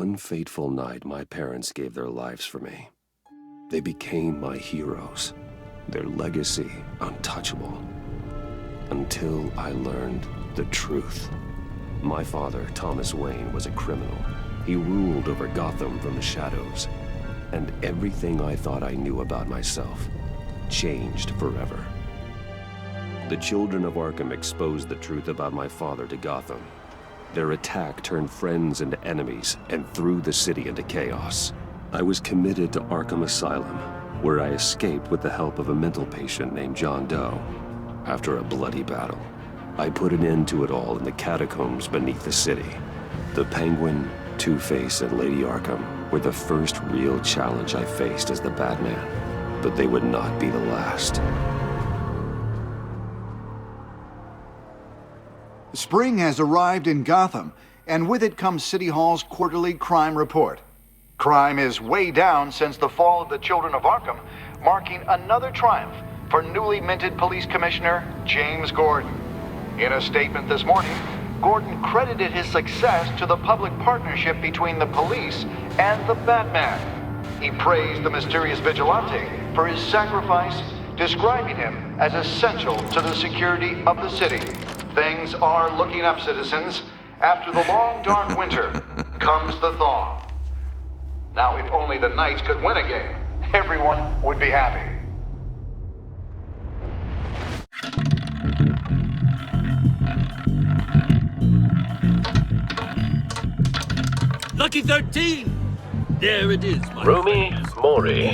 one fateful night, my parents gave their lives for me. They became my heroes, their legacy untouchable. Until I learned the truth. My father, Thomas Wayne, was a criminal. He ruled over Gotham from the shadows. And everything I thought I knew about myself changed forever. The children of Arkham exposed the truth about my father to Gotham. Their attack turned friends into enemies and threw the city into chaos. I was committed to Arkham Asylum, where I escaped with the help of a mental patient named John Doe. After a bloody battle, I put an end to it all in the catacombs beneath the city. The Penguin, Two-Face, and Lady Arkham were the first real challenge I faced as the Batman, but they would not be the last. Spring has arrived in Gotham, and with it comes City Hall's quarterly crime report. Crime is way down since the fall of the Children of Arkham, marking another triumph for newly minted Police Commissioner James Gordon. In a statement this morning, Gordon credited his success to the public partnership between the police and the Batman. He praised the mysterious vigilante for his sacrifice, describing him as essential to the security of the city. Things are looking up, citizens. After the long, dark winter comes the thaw. Now, if only the Knights could win a game, everyone would be happy. Lucky 13! There it is, my Rumi friends. Mori,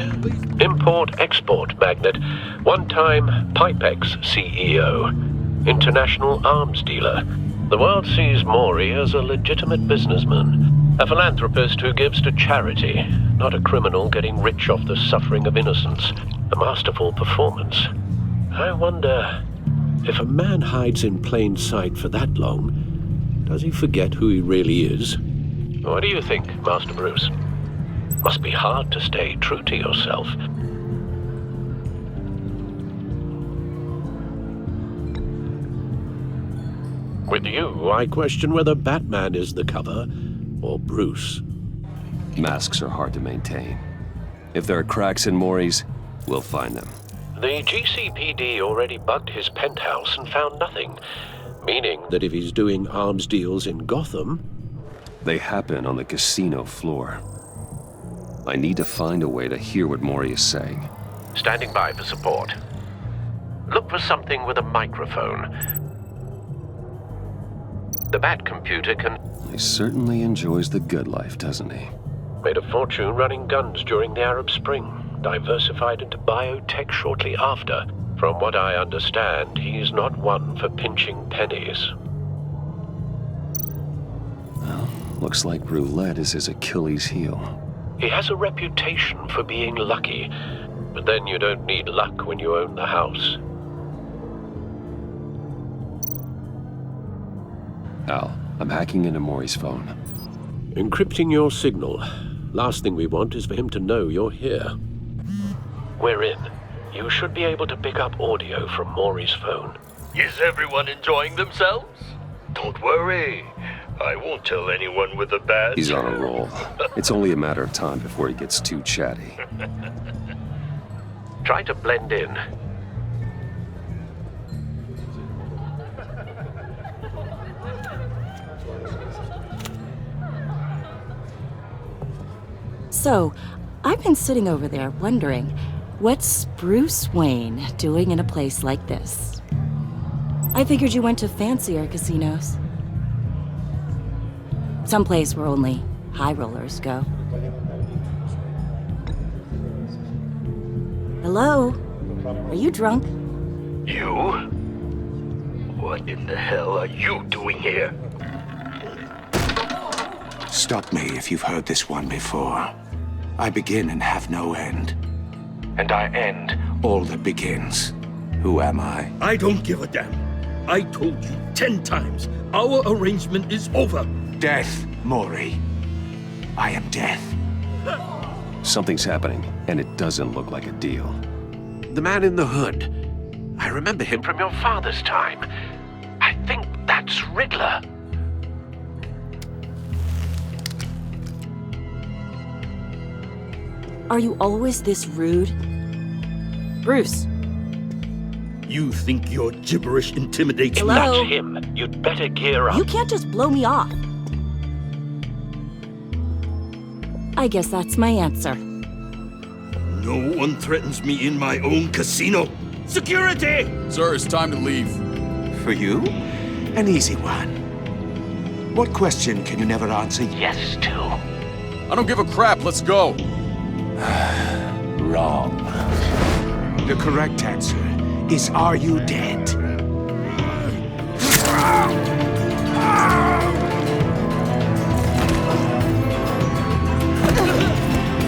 import-export magnate, one-time Pipex CEO, international arms dealer. The world sees Mori as a legitimate businessman, a philanthropist who gives to charity, not a criminal getting rich off the suffering of innocence. A masterful performance. I wonder, if a man hides in plain sight for that long, does he forget who he really is? What do you think, Master Bruce? Must be hard to stay true to yourself. With you, I question whether Batman is the cover, or Bruce. Masks are hard to maintain. If there are cracks in Mori's, we'll find them. The GCPD already bugged his penthouse and found nothing, meaning that if he's doing arms deals in Gotham... They happen on the casino floor. I need to find a way to hear what Mori is saying. Standing by for support. Look for something with a microphone. The Bat computer can... He certainly enjoys the good life, doesn't he? Made a fortune running guns during the Arab Spring. Diversified into biotech shortly after. From what I understand, he's not one for pinching pennies. Well, looks like roulette is his Achilles heel. He has a reputation for being lucky, but then you don't need luck when you own the house. Al, I'm hacking into Mori's phone. Encrypting your signal. Last thing we want is for him to know you're here. We're in. You should be able to pick up audio from Mori's phone. Is everyone enjoying themselves? Don't worry. I won't tell anyone with a badge. He's on a roll. It's only a matter of time before he gets too chatty. Try to blend in. So, I've been sitting over there wondering, what's Bruce Wayne doing in a place like this? I figured you went to fancier casinos. Someplace where only high rollers go. Hello? Are you drunk? You? What in the hell are you doing here? Stop me if you've heard this one before. I begin and have no end. And I end all that begins. Who am I? I don't give a damn. I told you 10 times. Our arrangement is over. Death, Mori. I am death. Something's happening, and it doesn't look like a deal. The man in the hood. I remember him from your father's time. I think that's Riddler. Are you always this rude? Bruce. You think your gibberish intimidates me? Hello? That's him. You'd better gear up. You can't just blow me off. I guess that's my answer. No one threatens me in my own casino. Security! Sir, it's time to leave. For you? An easy one. What question can you never answer yes to? I don't give a crap, let's go. Wrong. The correct answer is, are you dead?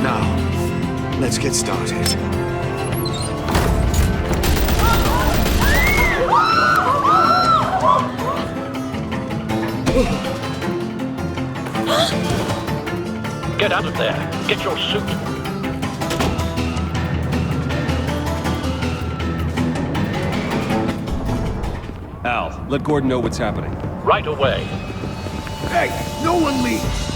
Now, let's get started. Get out of there. Get your suit. Al, let Gordon know what's happening. Right away. Hey, no one leaves!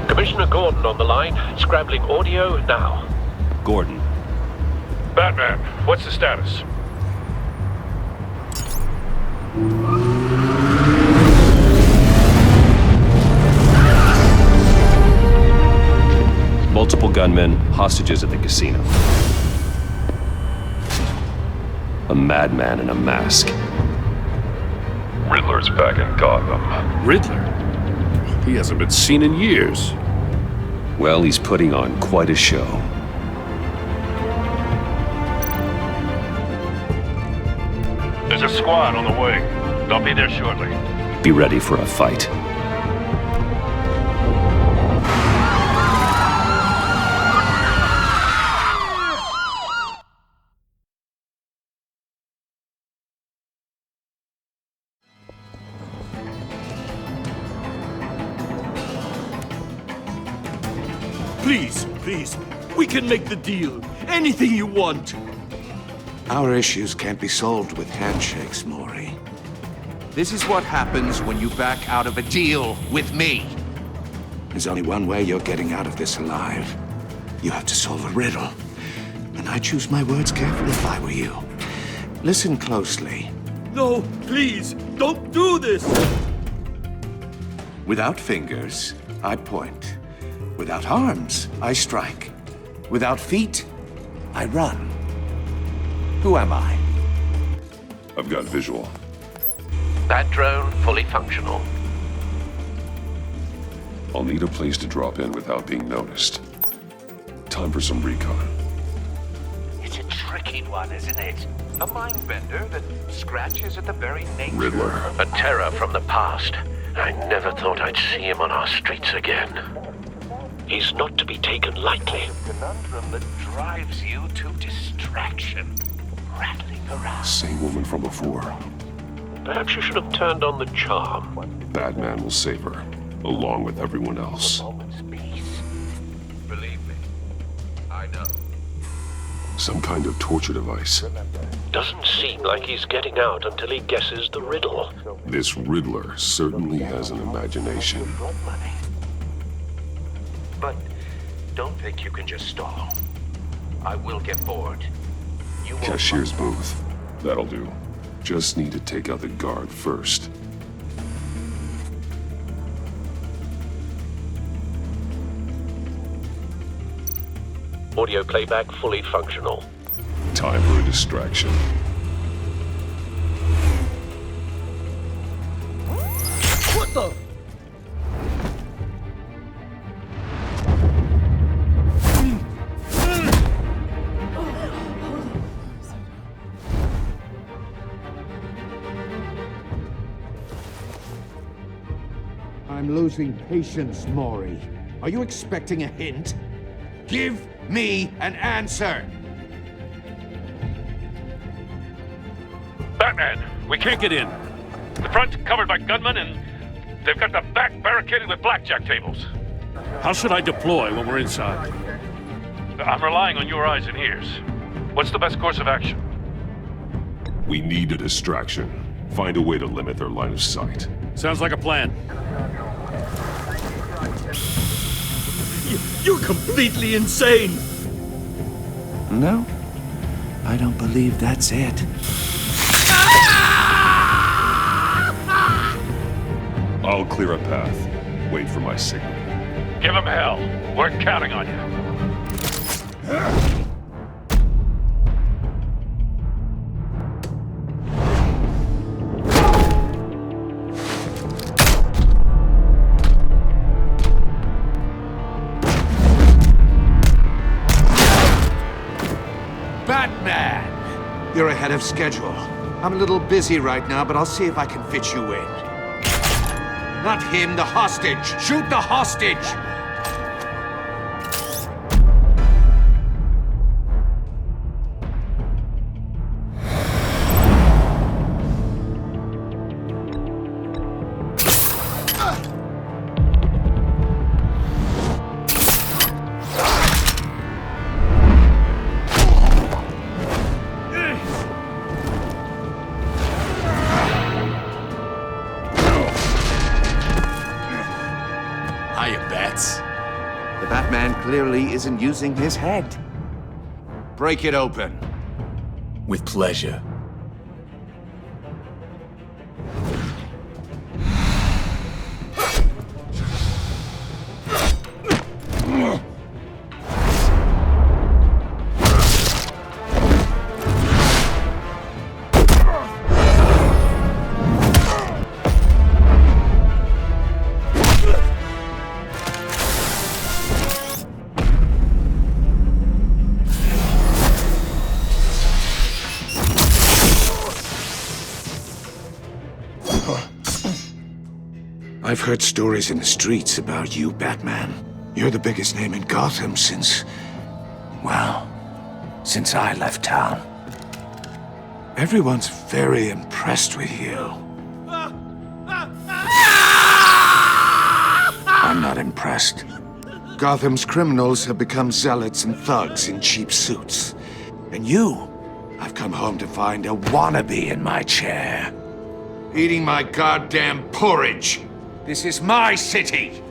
Commissioner Gordon on the line. Scrambling audio now. Gordon. Batman, what's the status? Multiple gunmen, hostages at the casino. A madman in a mask. Riddler's back in Gotham. Riddler? He hasn't been seen in years. Well, he's putting on quite a show. There's a squad on the way. They'll be there shortly. Be ready for a fight. Please, we can make the deal. Anything you want. Our issues can't be solved with handshakes, Maury. This is what happens when you back out of a deal with me. There's only one way you're getting out of this alive. You have to solve a riddle. And I choose my words carefully if I were you. Listen closely. No, please, don't do this! Without fingers, I point. Without arms, I strike. Without feet, I run. Who am I? I've got visual. That drone fully functional. I'll need a place to drop in without being noticed. Time for some recon. It's a tricky one, isn't it? A mind bender that scratches at the very nature. Riddler. A terror from the past. I never thought I'd see him on our streets again. He's not to be taken lightly. Conundrum that drives you to distraction. Rattling around. Same woman from before. Perhaps you should have turned on the charm. Batman will save her, along with everyone else. Moment's peace. Believe me, I know. Some kind of torture device. Doesn't seem like he's getting out until he guesses the riddle. This Riddler certainly has an imagination. Money. But don't think you can just stall. I will get bored. You won't Cashier's find- booth. That'll do. Just need to take out the guard first. Audio playback fully functional. Time for a distraction. What the? I'm losing patience, Maury. Are you expecting a hint? Give me an answer! Batman, we can't get in. The front's covered by gunmen, and they've got the back barricaded with blackjack tables. How should I deploy when we're inside? I'm relying on your eyes and ears. What's the best course of action? We need a distraction. Find a way to limit their line of sight. Sounds like a plan. You're completely insane! No, I don't believe that's it. I'll clear a path. Wait for my signal. Give him hell. We're counting on you. Batman! You're ahead of schedule. I'm a little busy right now, but I'll see if I can fit you in. Not him, the hostage! Shoot the hostage! The Batman clearly isn't using his head. Break it open. With pleasure. I've heard stories in the streets about you, Batman. You're the biggest name in Gotham since I left town. Everyone's very impressed with you. I'm not impressed. Gotham's criminals have become zealots and thugs in cheap suits. And you, I've come home to find a wannabe in my chair. Eating my goddamn porridge. This is my city!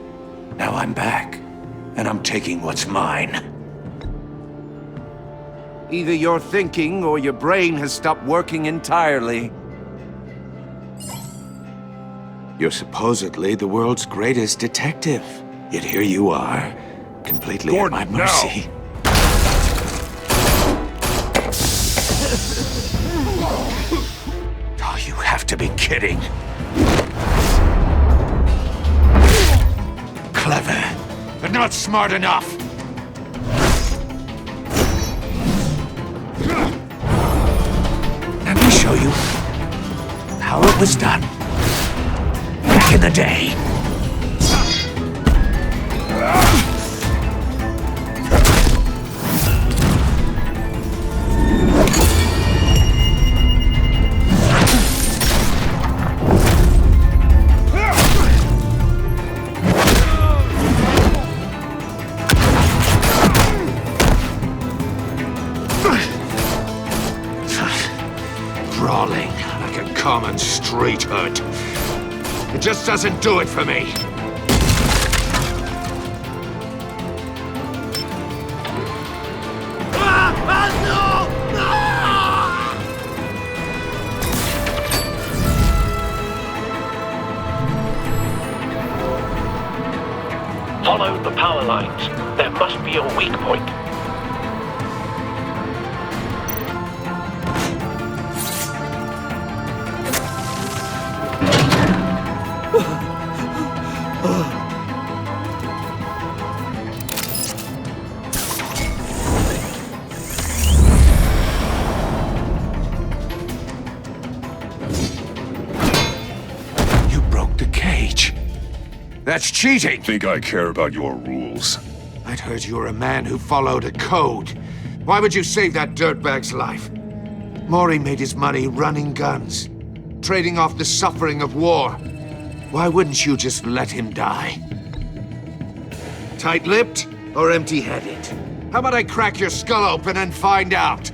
Now I'm back, and I'm taking what's mine. Either you're thinking, or your brain has stopped working entirely. You're supposedly the world's greatest detective. Yet here you are, completely at my mercy. Oh, you have to be kidding. Clever, but not smart enough. Let me show you how it was done back in the day. Brawling like a common street hood. It just doesn't do it for me. Follow the power lines. There must be a weak point. You broke the cage. That's cheating! Think I care about your rules? I'd heard you were a man who followed a code. Why would you save that dirtbag's life? Maury made his money running guns, trading off the suffering of war. Why wouldn't you just let him die? Tight-lipped or empty-headed? How about I crack your skull open and find out?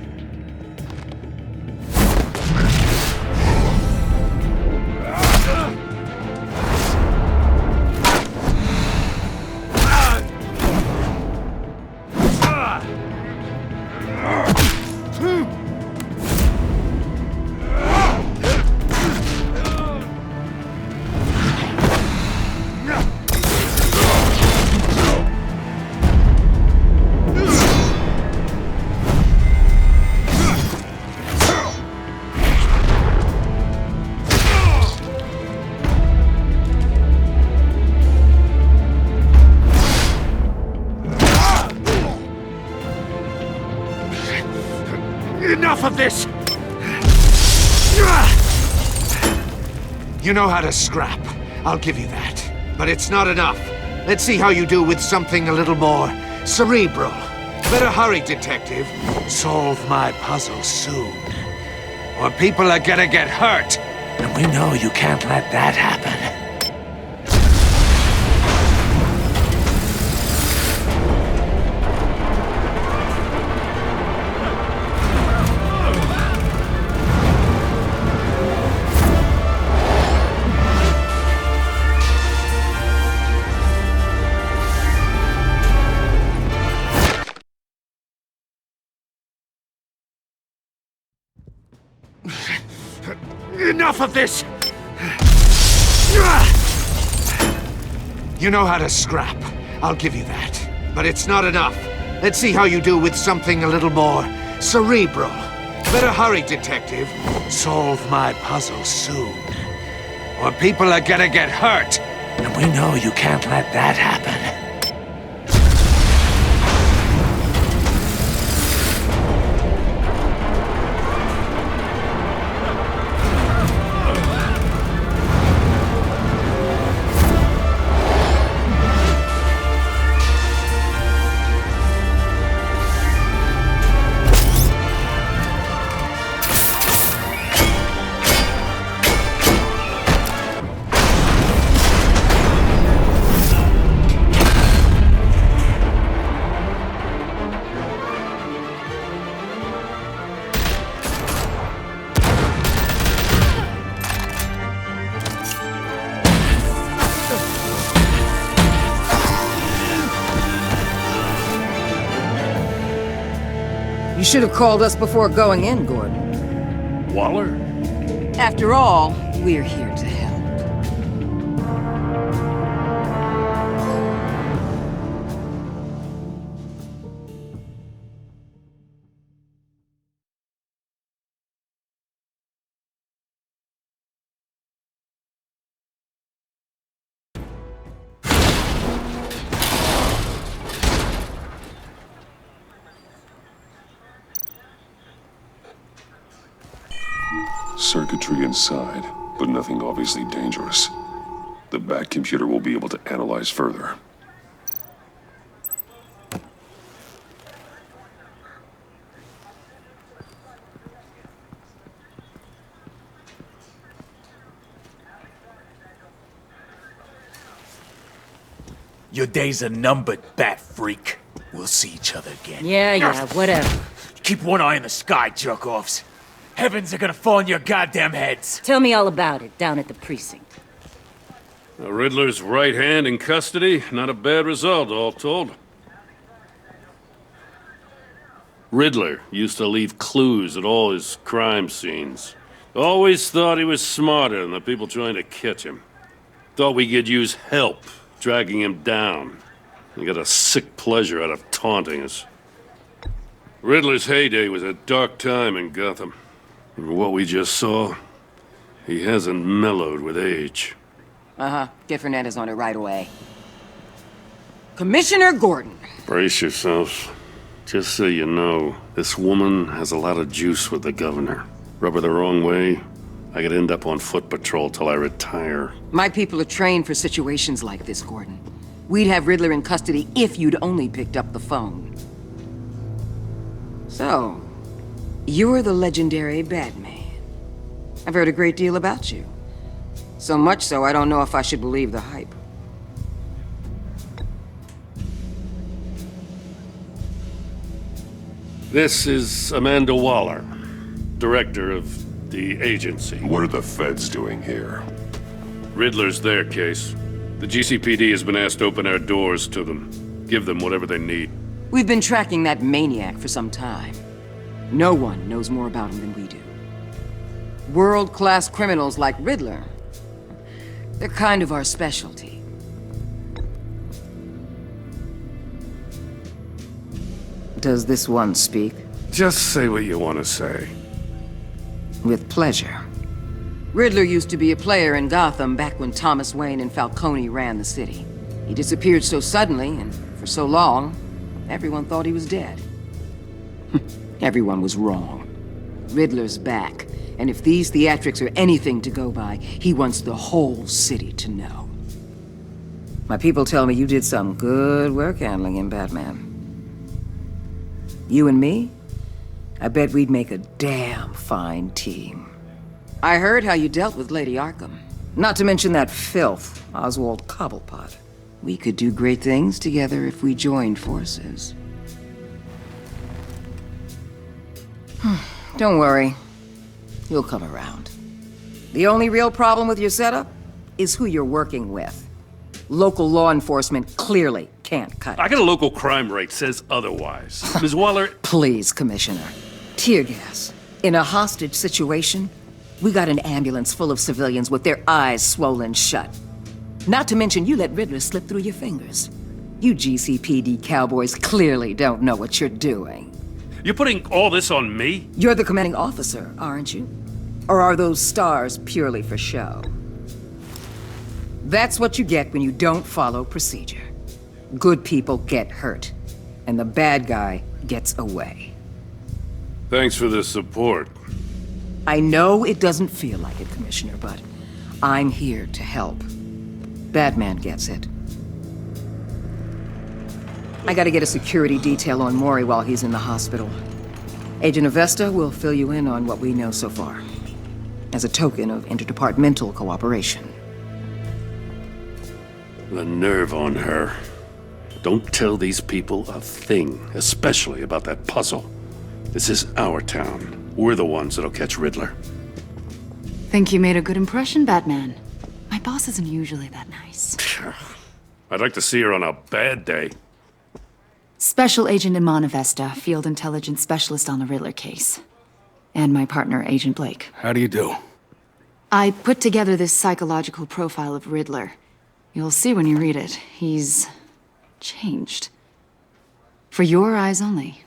Enough of this! You know how to scrap. I'll give you that. But it's not enough. Let's see how you do with something a little more cerebral. Better hurry, detective. Solve my puzzle soon. Or people are gonna get hurt. And we know you can't let that happen. Enough of this! You know how to scrap. I'll give you that. But it's not enough. Let's see how you do with something a little more cerebral. Better hurry, detective. Solve my puzzle soon. Or people are gonna get hurt. And we know you can't let that happen. You should have called us before going in, Gordon. Waller? After all, we're here to help. Circuitry inside, but nothing obviously dangerous. The back computer will be able to analyze further. Your days are numbered, bat freak. We'll see each other again. Yeah, whatever. Keep one eye in the sky, jerk-offs. Heavens are gonna fall on your goddamn heads. Tell me all about it down at the precinct. The Riddler's right hand in custody. Not a bad result, all told. Riddler used to leave clues at all his crime scenes. Always thought he was smarter than the people trying to catch him. Thought we could use help dragging him down. He got a sick pleasure out of taunting us. Riddler's heyday was a dark time in Gotham. And what we just saw, he hasn't mellowed with age. Uh-huh. Get Fernandez on it right away. Commissioner Gordon. Brace yourselves. Just so you know, this woman has a lot of juice with the governor. Rub her the wrong way, I could end up on foot patrol till I retire. My people are trained for situations like this, Gordon. We'd have Riddler in custody if you'd only picked up the phone. So, You're the legendary Batman. I've heard a great deal about you. So much so, I don't know if I should believe the hype. This is Amanda Waller, director of the agency. What are the feds doing here? Riddler's their case. The GCPD has been asked to open our doors to them. Give them whatever they need. We've been tracking that maniac for some time. No one knows more about him than we do. World-class criminals like Riddler. They're kind of our specialty. Does this one speak? Just say what you want to say. With pleasure. Riddler used to be a player in Gotham back when Thomas Wayne and Falcone ran the city. He disappeared so suddenly and for so long, everyone thought he was dead. Everyone was wrong. Riddler's back, and if these theatrics are anything to go by, he wants the whole city to know. My people tell me you did some good work handling him, Batman. You and me? I bet we'd make a damn fine team. I heard how you dealt with Lady Arkham. Not to mention that filth, Oswald Cobblepot. We could do great things together if we joined forces. Don't worry. You'll come around. The only real problem with your setup is who you're working with. Local law enforcement clearly can't cut it. I got a local crime rate says otherwise. Ms. Waller... Please, Commissioner. Tear gas. In a hostage situation, we got an ambulance full of civilians with their eyes swollen shut. Not to mention you let Riddler slip through your fingers. You GCPD cowboys clearly don't know what you're doing. You're putting all this on me? You're the commanding officer, aren't you? Or are those stars purely for show? That's what you get when you don't follow procedure. Good people get hurt, and the bad guy gets away. Thanks for the support. I know it doesn't feel like it, Commissioner, but I'm here to help. Batman gets it. I gotta get a security detail on Mori while he's in the hospital. Agent Avesta will fill you in on what we know so far, as a token of interdepartmental cooperation. The nerve on her. Don't tell these people a thing, especially about that puzzle. This is our town. We're the ones that'll catch Riddler. Think you made a good impression, Batman? My boss isn't usually that nice. I'd like to see her on a bad day. Special Agent Iman Avesta, Field Intelligence Specialist on the Riddler case. And my partner, Agent Blake. How do you do? I put together this psychological profile of Riddler. You'll see when you read it. He's changed. For your eyes only,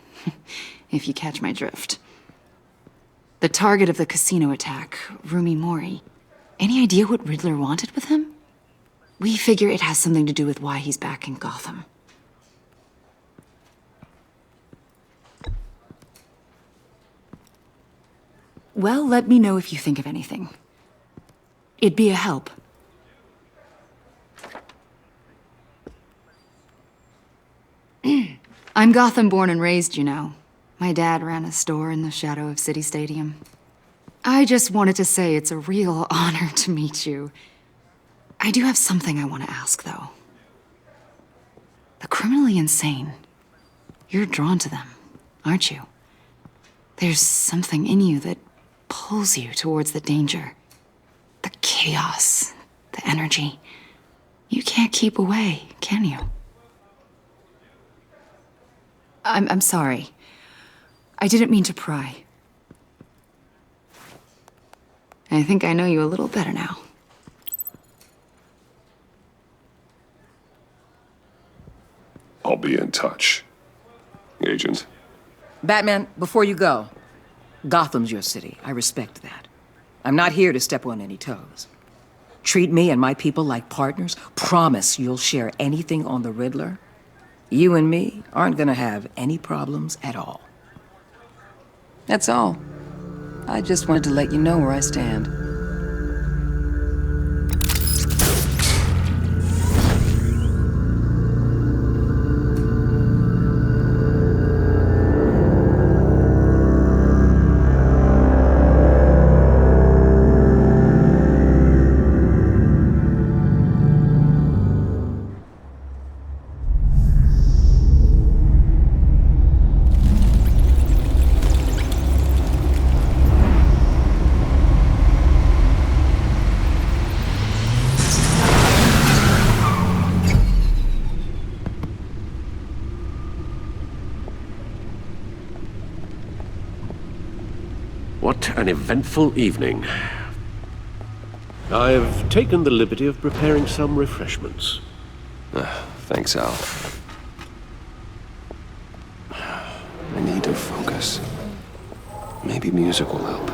if you catch my drift. The target of the casino attack, Rumi Mori. Any idea what Riddler wanted with him? We figure it has something to do with why he's back in Gotham. Well, let me know if you think of anything. It'd be a help. I'm Gotham born and raised, you know. My dad ran a store in the shadow of City Stadium. I just wanted to say it's a real honor to meet you. I do have something I want to ask, though. The criminally insane. You're drawn to them, aren't you? There's something in you that pulls you towards the danger. The chaos, the energy. You can't keep away, can you? I'm sorry. I didn't mean to pry. I think I know you a little better now. I'll be in touch. Agent. Batman, before you go, Gotham's your city. I respect that. I'm not here to step on any toes. Treat me and my people like partners. Promise you'll share anything on the Riddler. You and me aren't gonna have any problems at all. That's all. I just wanted to let you know where I stand. What an eventful evening. I've taken the liberty of preparing some refreshments. Thanks, Al. I need to focus. Maybe music will help.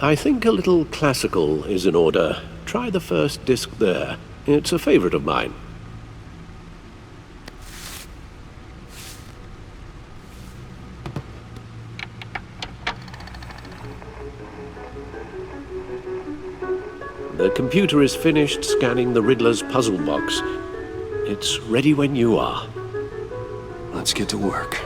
I think a little classical is in order. Try the first disc there. It's a favorite of mine. The computer is finished scanning the Riddler's puzzle box. It's ready when you are. Let's get to work.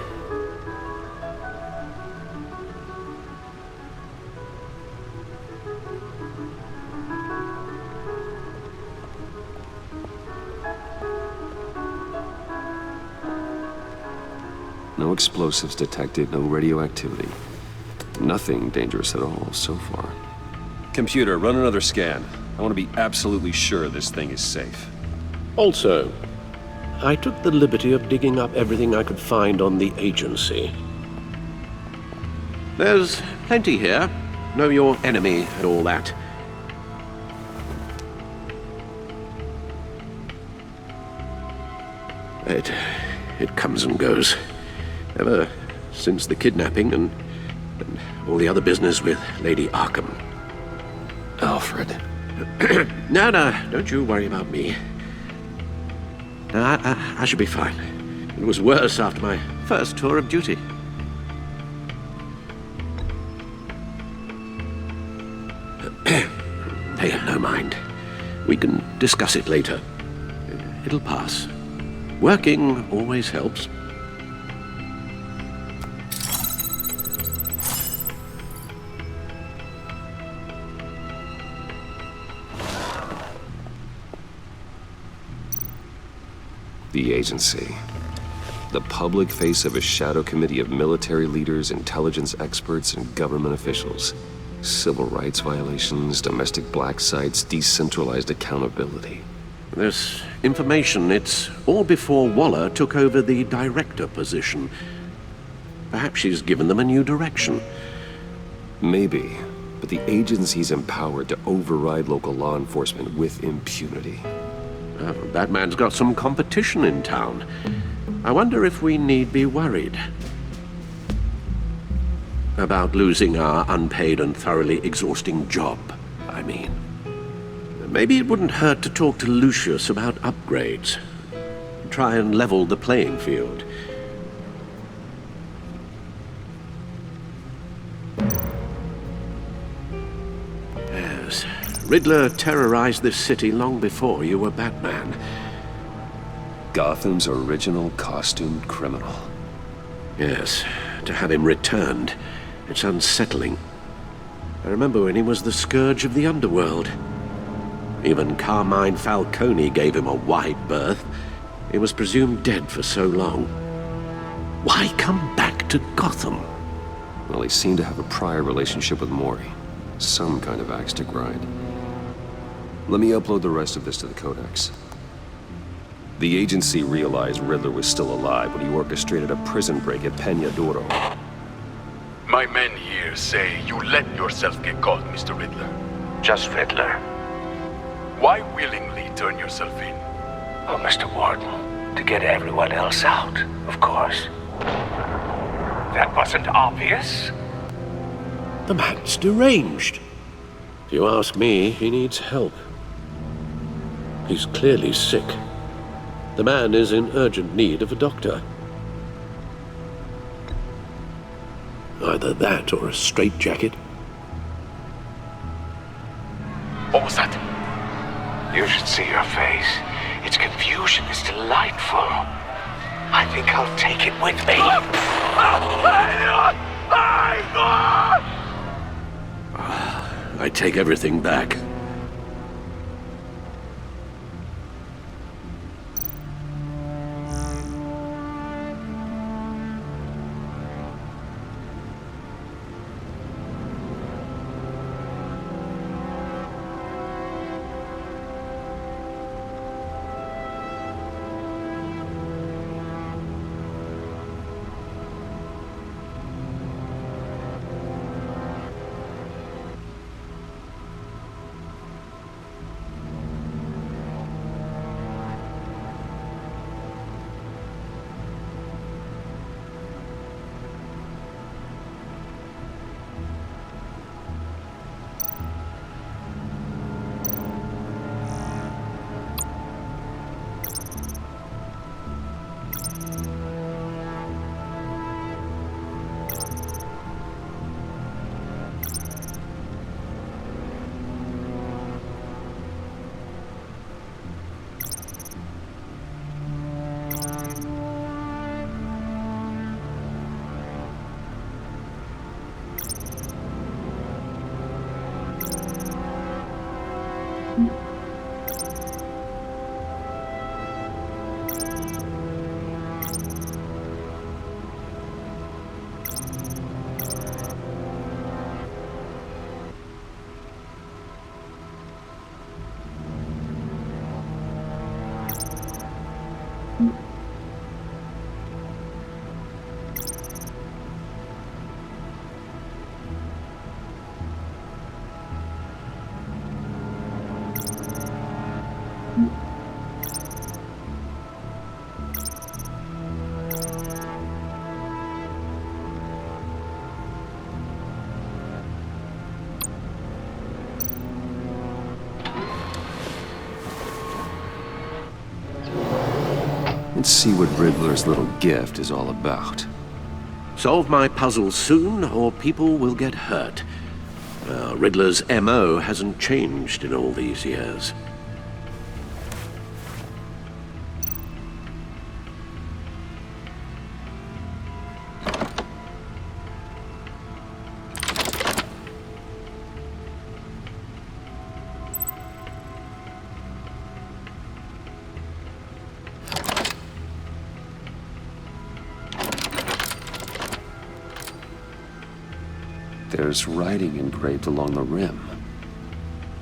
No explosives detected, no radioactivity. Nothing dangerous at all so far. Computer, run another scan. I want to be absolutely sure this thing is safe. Also, I took the liberty of digging up everything I could find on the agency. There's plenty here. Know your enemy and all that. It comes and goes. Ever since the kidnapping and all the other business with Lady Arkham. Alfred. No, don't you worry about me. No, I should be fine. It was worse after my first tour of duty. Hey, no mind. We can discuss it later. It'll pass. Working always helps. The agency. The public face of a shadow committee of military leaders, intelligence experts, and government officials. Civil rights violations, domestic black sites, decentralized accountability. This information, it's all before Waller took over the director position. Perhaps she's given them a new direction. Maybe, but the agency's empowered to override local law enforcement with impunity. Batman's got some competition in town. I wonder if we need be worried about losing our unpaid and thoroughly exhausting job, I mean. Maybe it wouldn't hurt to talk to Lucius about upgrades. Try and level the playing field. Yes, Riddler terrorized this city long before you were Batman. Gotham's original costumed criminal. Yes, to have him returned, it's unsettling. I remember when he was the scourge of the underworld. Even Carmine Falcone gave him a wide berth. He was presumed dead for so long. Why come back to Gotham? Well, he seemed to have a prior relationship with Mori. Some kind of axe to grind. Let me upload the rest of this to the Codex. The agency realized Riddler was still alive when he orchestrated a prison break at Peña Duro. My men here say you let yourself get caught, Mr. Riddler. Just Riddler. Why willingly turn yourself in? Oh, Mr. Warden, to get everyone else out, of course. That wasn't obvious. The man's deranged. If you ask me, he needs help. He's clearly sick. The man is in urgent need of a doctor. Either that or a straitjacket. What was that? You should see your face. Its confusion is delightful. I think I'll take it with me. I take everything back. Let's see what Riddler's little gift is all about. Solve my puzzle soon, or people will get hurt. Riddler's MO hasn't changed in all these years. There's writing engraved along the rim.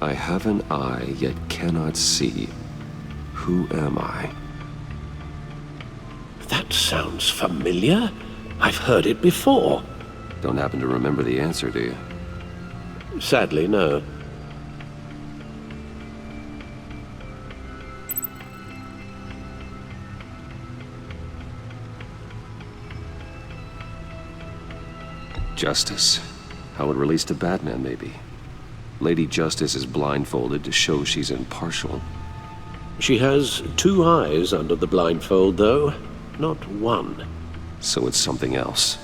I have an eye, yet cannot see. Who am I? That sounds familiar. I've heard it before. Don't happen to remember the answer, do you? Sadly, no. Justice. How it relates to Batman, maybe. Lady Justice is blindfolded to show she's impartial. She has 2 eyes under the blindfold, though, not 1. So it's something else.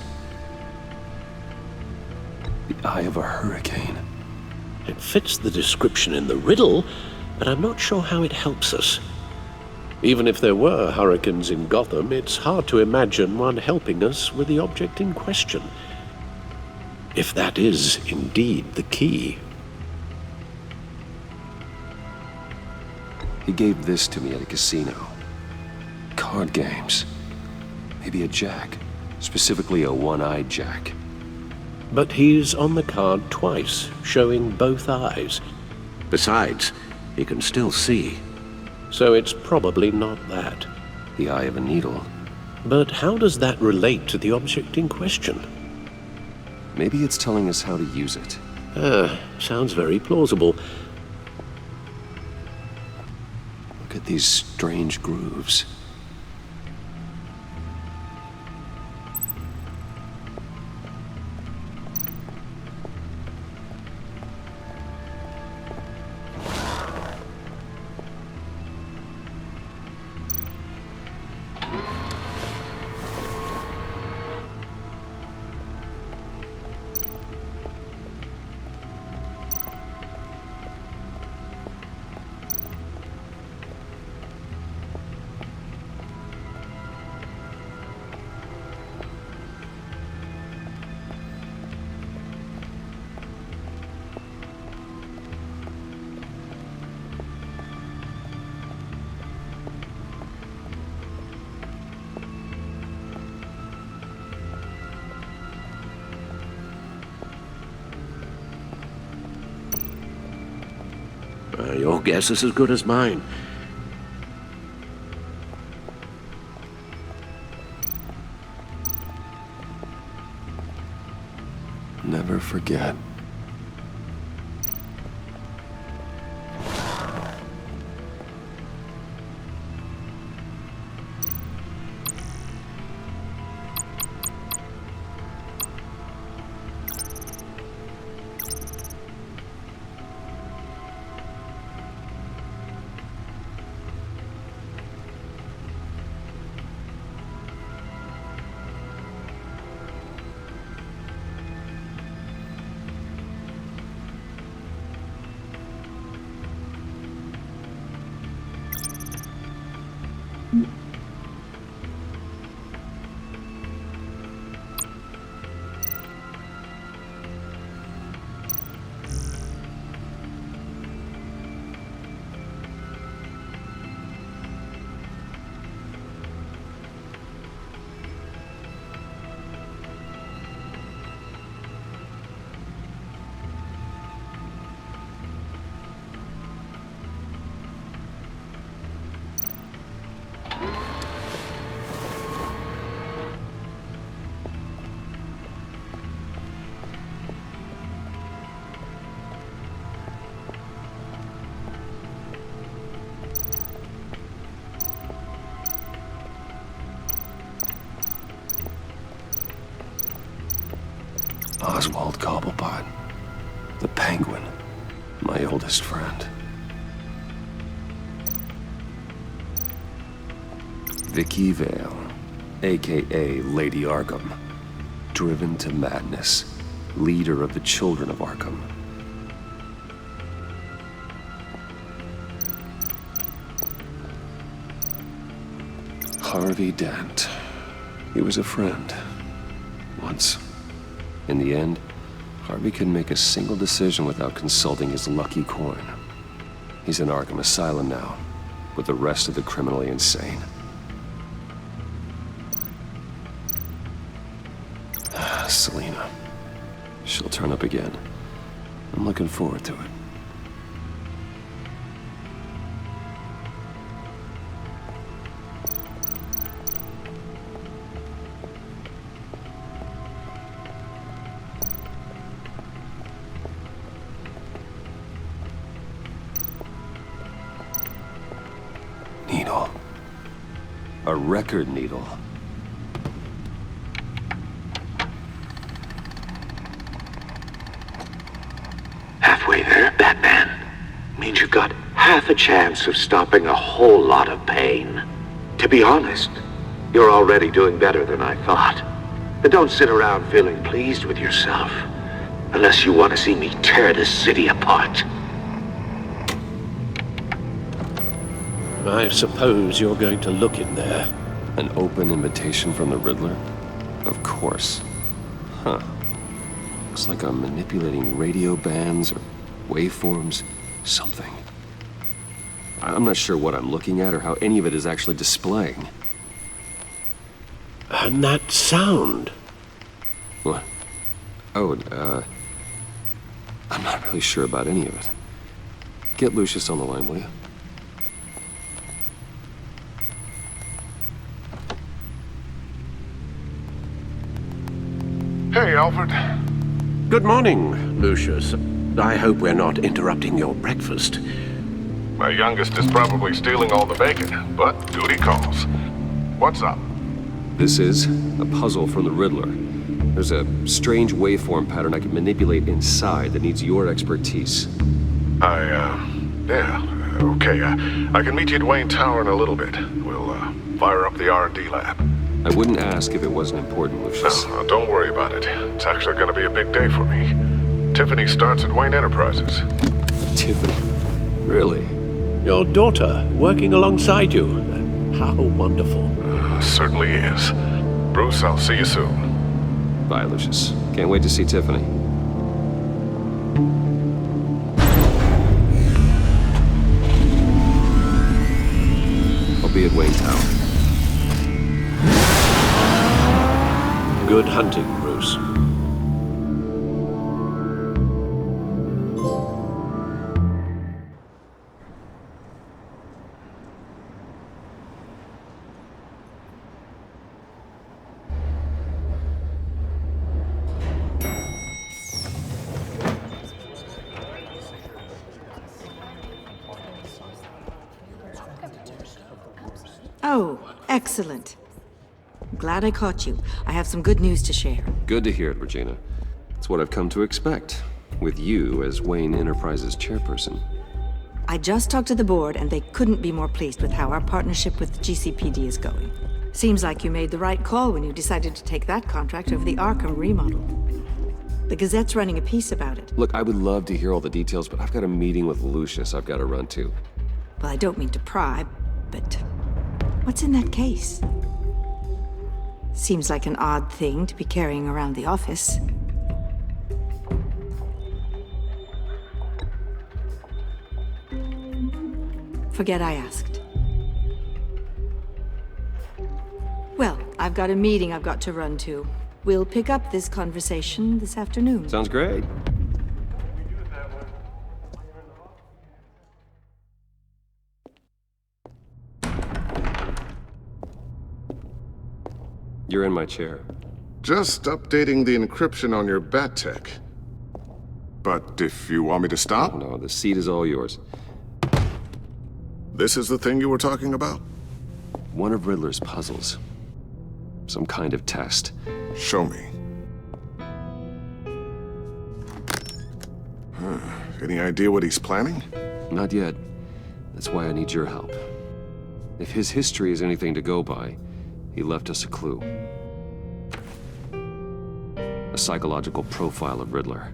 The eye of a hurricane. It fits the description in the riddle, but I'm not sure how it helps us. Even if there were hurricanes in Gotham, it's hard to imagine one helping us with the object in question. If that is indeed the key. He gave this to me at a casino. Card games. Maybe a jack. Specifically a one-eyed jack. But he's on the card twice, showing both eyes. Besides, he can still see. So it's probably not that. The eye of a needle. But how does that relate to the object in question? Maybe it's telling us how to use it. Sounds very plausible. Look at these strange grooves. Your guess is as good as mine. Never forget. Oswald Cobblepot. The Penguin. My oldest friend. Vicky Vale, aka Lady Arkham. Driven to madness, leader of the Children of Arkham. Harvey Dent. He was a friend. Once. In the end, Harvey couldn't make a single decision without consulting his lucky coin. He's in Arkham Asylum now, with the rest of the criminally insane. Selina. She'll turn up again. I'm looking forward to it. Needle. A record needle. Halfway there, Batman. Means you've got half a chance of stopping a whole lot of pain. To be honest, you're already doing better than I thought. But don't sit around feeling pleased with yourself. Unless you want to see me tear this city apart. I suppose you're going to look in there. An open invitation from the Riddler? Of course. Huh. Looks like I'm manipulating radio bands or waveforms, something. I'm not sure what I'm looking at or how any of it is actually displaying. And that sound? What? Oh, I'm not really sure about any of it. Get Lucius on the line, will you? Hey, Alfred. Good morning, Lucius. I hope we're not interrupting your breakfast. My youngest is probably stealing all the bacon, but duty calls. What's up? This is a puzzle from the Riddler. There's a strange waveform pattern I can manipulate inside that needs your expertise. Yeah, okay. I can meet you at Wayne Tower in a little bit. We'll, fire up the R&D lab. I wouldn't ask if it wasn't important, Lucius. No, don't worry about it. It's actually gonna be a big day for me. Tiffany starts at Wayne Enterprises. Tiffany? Really? Your daughter, working alongside you. How wonderful. Certainly is. Bruce, I'll see you soon. Bye, Lucius. Can't wait to see Tiffany. I'll be at Wayne Tower. Good hunting, Bruce. Oh, excellent. Glad I caught you. I have some good news to share. Good to hear it, Regina. It's what I've come to expect, with you as Wayne Enterprises chairperson. I just talked to the board, and they couldn't be more pleased with how our partnership with the GCPD is going. Seems like you made the right call when you decided to take that contract over the Arkham remodel. The Gazette's running a piece about it. Look, I would love to hear all the details, but I've got a meeting with Lucius I've got to run to. Well, I don't mean to pry, but what's in that case? Seems like an odd thing to be carrying around the office. Forget I asked. Well, I've got a meeting I've got to run to. We'll pick up this conversation this afternoon. Sounds great. You're in my chair. Just updating the encryption on your Bat-Tech. But if you want me to stop? No, the seat is all yours. This is the thing you were talking about? One of Riddler's puzzles. Some kind of test. Show me. Any idea what he's planning? Not yet. That's why I need your help. If his history is anything to go by, he left us a clue. A psychological profile of Riddler.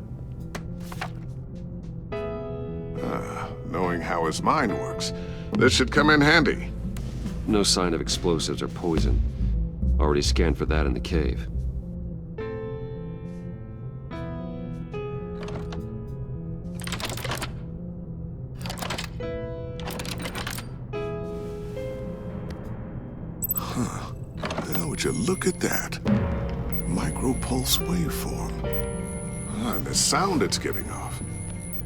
Knowing how his mind works, this should come in handy. No sign of explosives or poison. Already scanned for that in the cave. Now, would you look at that? Micropulse waveform. And the sound it's giving off.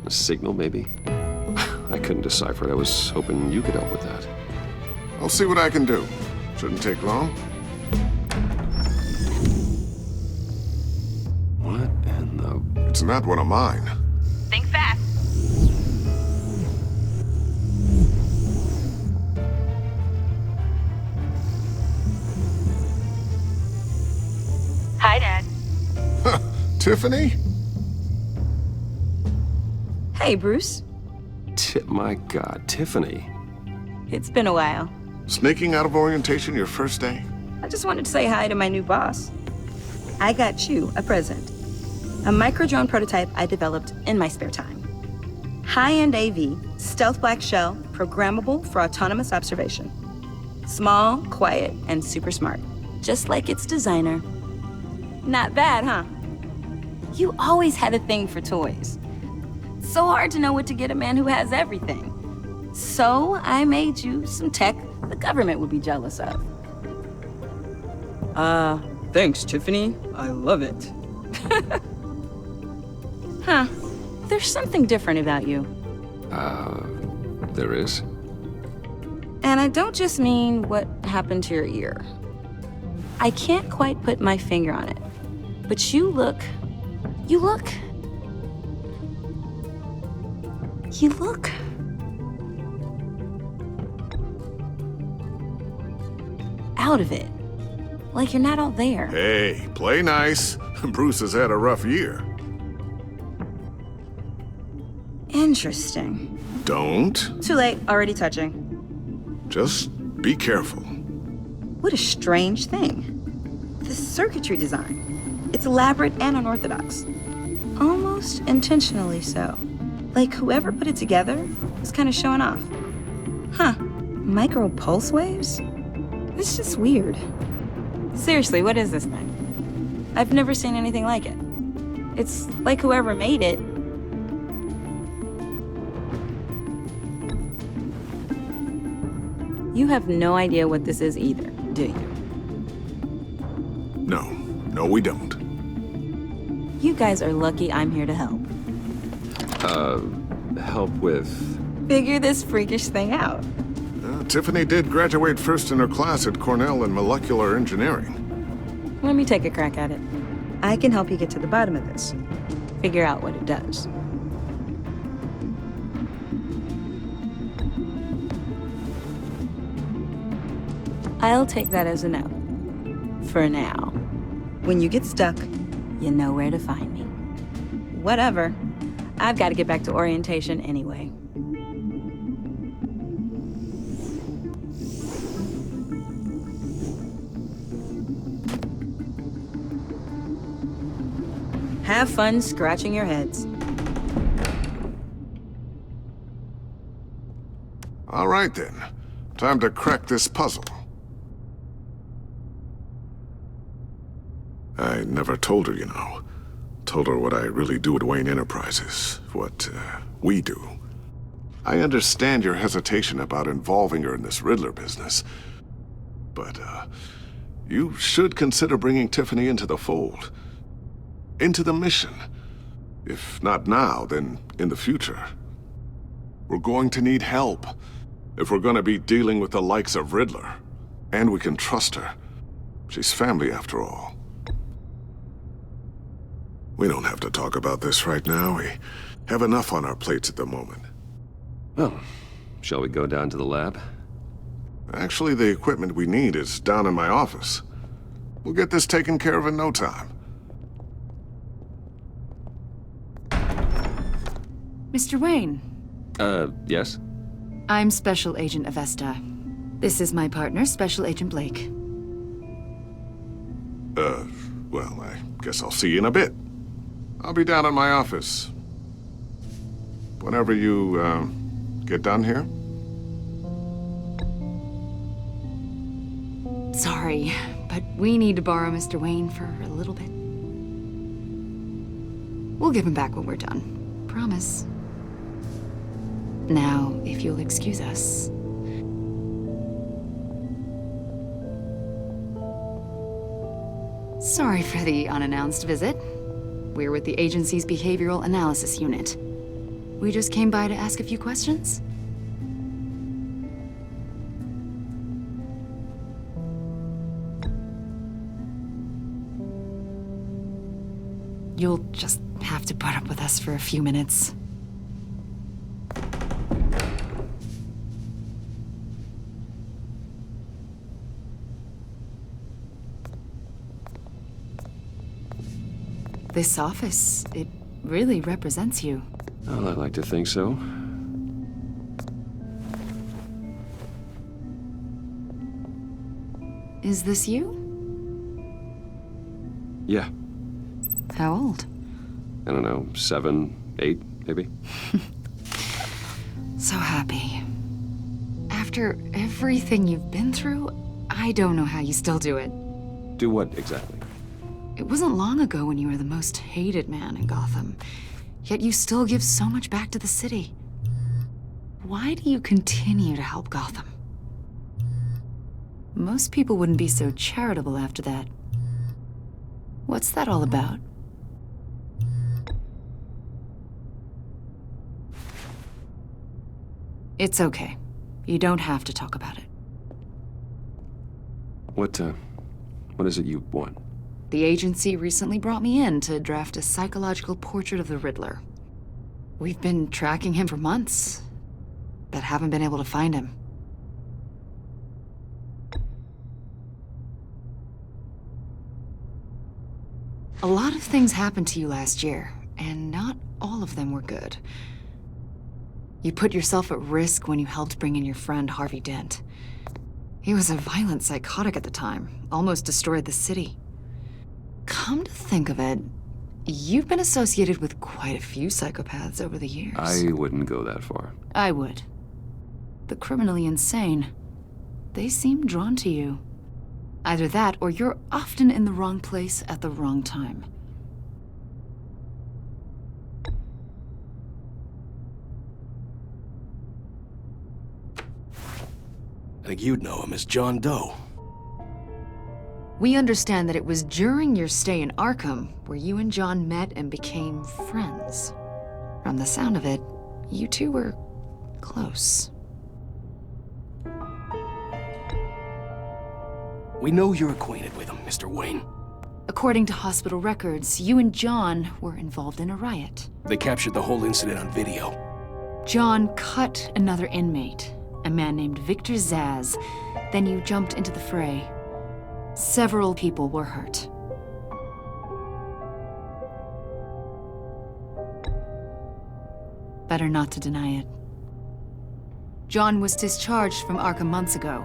A signal, maybe? I couldn't decipher it. I was hoping you could help with that. I'll see what I can do. Shouldn't take long. What in the... It's not one of mine. Think fast. Hi, Dad. Tiffany? Hey, Bruce. My God, Tiffany. It's been a while. Sneaking out of orientation your first day? I just wanted to say hi to my new boss. I got you a present. A micro-drone prototype I developed in my spare time. High-end AV, stealth black shell, programmable for autonomous observation. Small, quiet, and super smart. Just like its designer. Not bad, huh? You always had a thing for toys. So hard to know what to get a man who has everything. So I made you some tech the government would be jealous of. Thanks, Tiffany. I love it. Huh. There's something different about you. There is? And I don't just mean what happened to your ear. I can't quite put my finger on it. But you look out of it. Like you're not all there. Hey, play nice. Bruce has had a rough year. Interesting. Don't. Too late, already touching. Just be careful. What a strange thing. The circuitry design. It's elaborate and unorthodox. Almost intentionally so. Like whoever put it together was kind of showing off. Huh. Micro pulse waves? It's just weird. Seriously, what is this thing? I've never seen anything like it. It's like whoever made it. You have no idea what this is either, do you? No, we don't. You guys are lucky I'm here to help. Help with? Figure this freakish thing out. Tiffany did graduate first in her class at Cornell in molecular engineering. Let me take a crack at it. I can help you get to the bottom of this. Figure out what it does. I'll take that as a no. For now. When you get stuck, you know where to find me. Whatever. I've got to get back to orientation anyway. Have fun scratching your heads. All right then. Time to crack this puzzle. I never told her, you know. Told her what I really do at Wayne Enterprises. What, we do. I understand your hesitation about involving her in this Riddler business. But, you should consider bringing Tiffany into the fold. Into the mission. If not now, then in the future. We're going to need help. If we're gonna be dealing with the likes of Riddler. And we can trust her. She's family after all. We don't have to talk about this right now. We have enough on our plates at the moment. Well, shall we go down to the lab? Actually, the equipment we need is down in my office. We'll get this taken care of in no time. Mr. Wayne. Yes? I'm Special Agent Avesta. This is my partner, Special Agent Blake. Well, I guess I'll see you in a bit. I'll be down at my office. Whenever you, get done here. Sorry, but we need to borrow Mr. Wayne for a little bit. We'll give him back when we're done. Promise. Now, if you'll excuse us. Sorry for the unannounced visit. We're with the agency's behavioral analysis unit. We just came by to ask a few questions. You'll just have to put up with us for a few minutes. This office, it really represents you. Well, I'd like to think so. Is this you? Yeah. How old? I don't know, 7, 8, maybe? So happy. After everything you've been through, I don't know how you still do it. Do what exactly? It wasn't long ago when you were the most hated man in Gotham, yet you still give so much back to the city. Why do you continue to help Gotham? Most people wouldn't be so charitable after that. What's that all about? It's okay. You don't have to talk about it. What is it you want? The agency recently brought me in to draft a psychological portrait of the Riddler. We've been tracking him for months, but haven't been able to find him. A lot of things happened to you last year, and not all of them were good. You put yourself at risk when you helped bring in your friend Harvey Dent. He was a violent psychotic at the time, almost destroyed the city. Come to think of it, you've been associated with quite a few psychopaths over the years. I wouldn't go that far. I would. The criminally insane. They seem drawn to you. Either that, or you're often in the wrong place at the wrong time. I think you'd know him as John Doe. We understand that it was during your stay in Arkham where you and John met and became friends. From the sound of it, you two were close. We know you're acquainted with him, Mr. Wayne. According to hospital records, you and John were involved in a riot. They captured the whole incident on video. John cut another inmate, a man named Victor Zsasz. Then you jumped into the fray. Several people were hurt. Better not to deny it. John was discharged from Arkham months ago.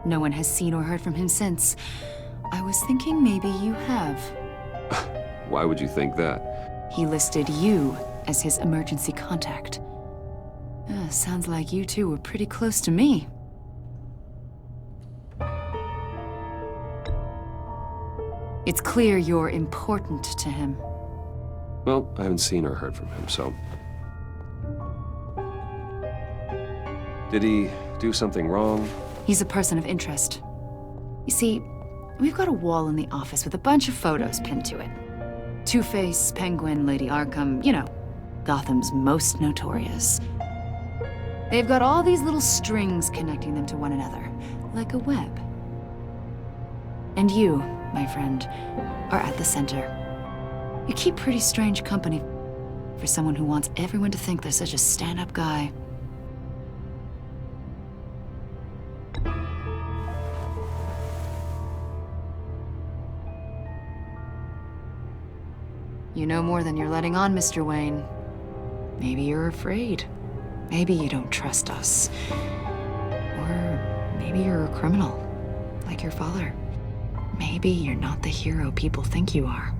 No one has seen or heard from him since. I was thinking maybe you have. Why would you think that? He listed you as his emergency contact. Sounds like you two were pretty close to me. It's clear you're important to him. Well, I haven't seen or heard from him, so... Did he do something wrong? He's a person of interest. You see, we've got a wall in the office with a bunch of photos pinned to it. Two-Face, Penguin, Lady Arkham, you know, Gotham's most notorious. They've got all these little strings connecting them to one another, like a web. And you, my friend, are at the center. You keep pretty strange company for someone who wants everyone to think they're such a stand-up guy. You know more than you're letting on, Mr. Wayne. Maybe you're afraid. Maybe you don't trust us. Or maybe Maybe you're a criminal, like your father. Maybe you're not the hero people think you are.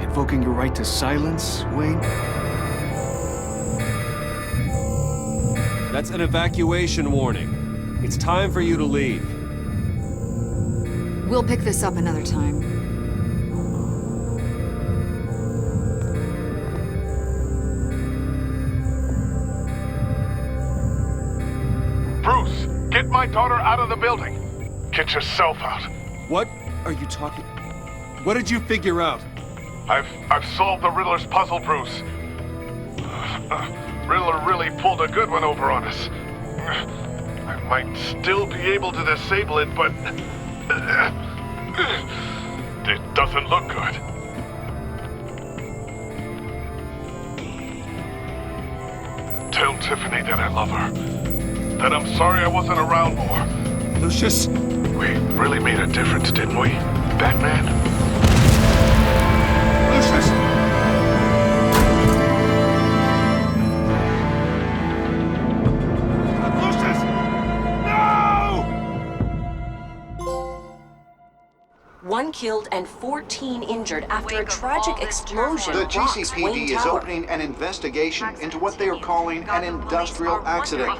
Invoking your right to silence, Wayne? That's an evacuation warning. It's time for you to leave. We'll pick this up another time. Bruce, get my daughter out of the building. Get yourself out. What are you talking? What did you figure out? I've solved the Riddler's puzzle, Bruce. Riddler really pulled a good one over on us. I might still be able to disable it, but it doesn't look good. Tell Tiffany that I love her. That I'm sorry I wasn't around more. Lucius? We really made a difference, didn't we, Batman? Lucius! Lucius! No! 1 killed and 14 injured after a tragic explosion The rocks GCPD Wayne is Tower. opening an investigation into what they are calling an industrial accident.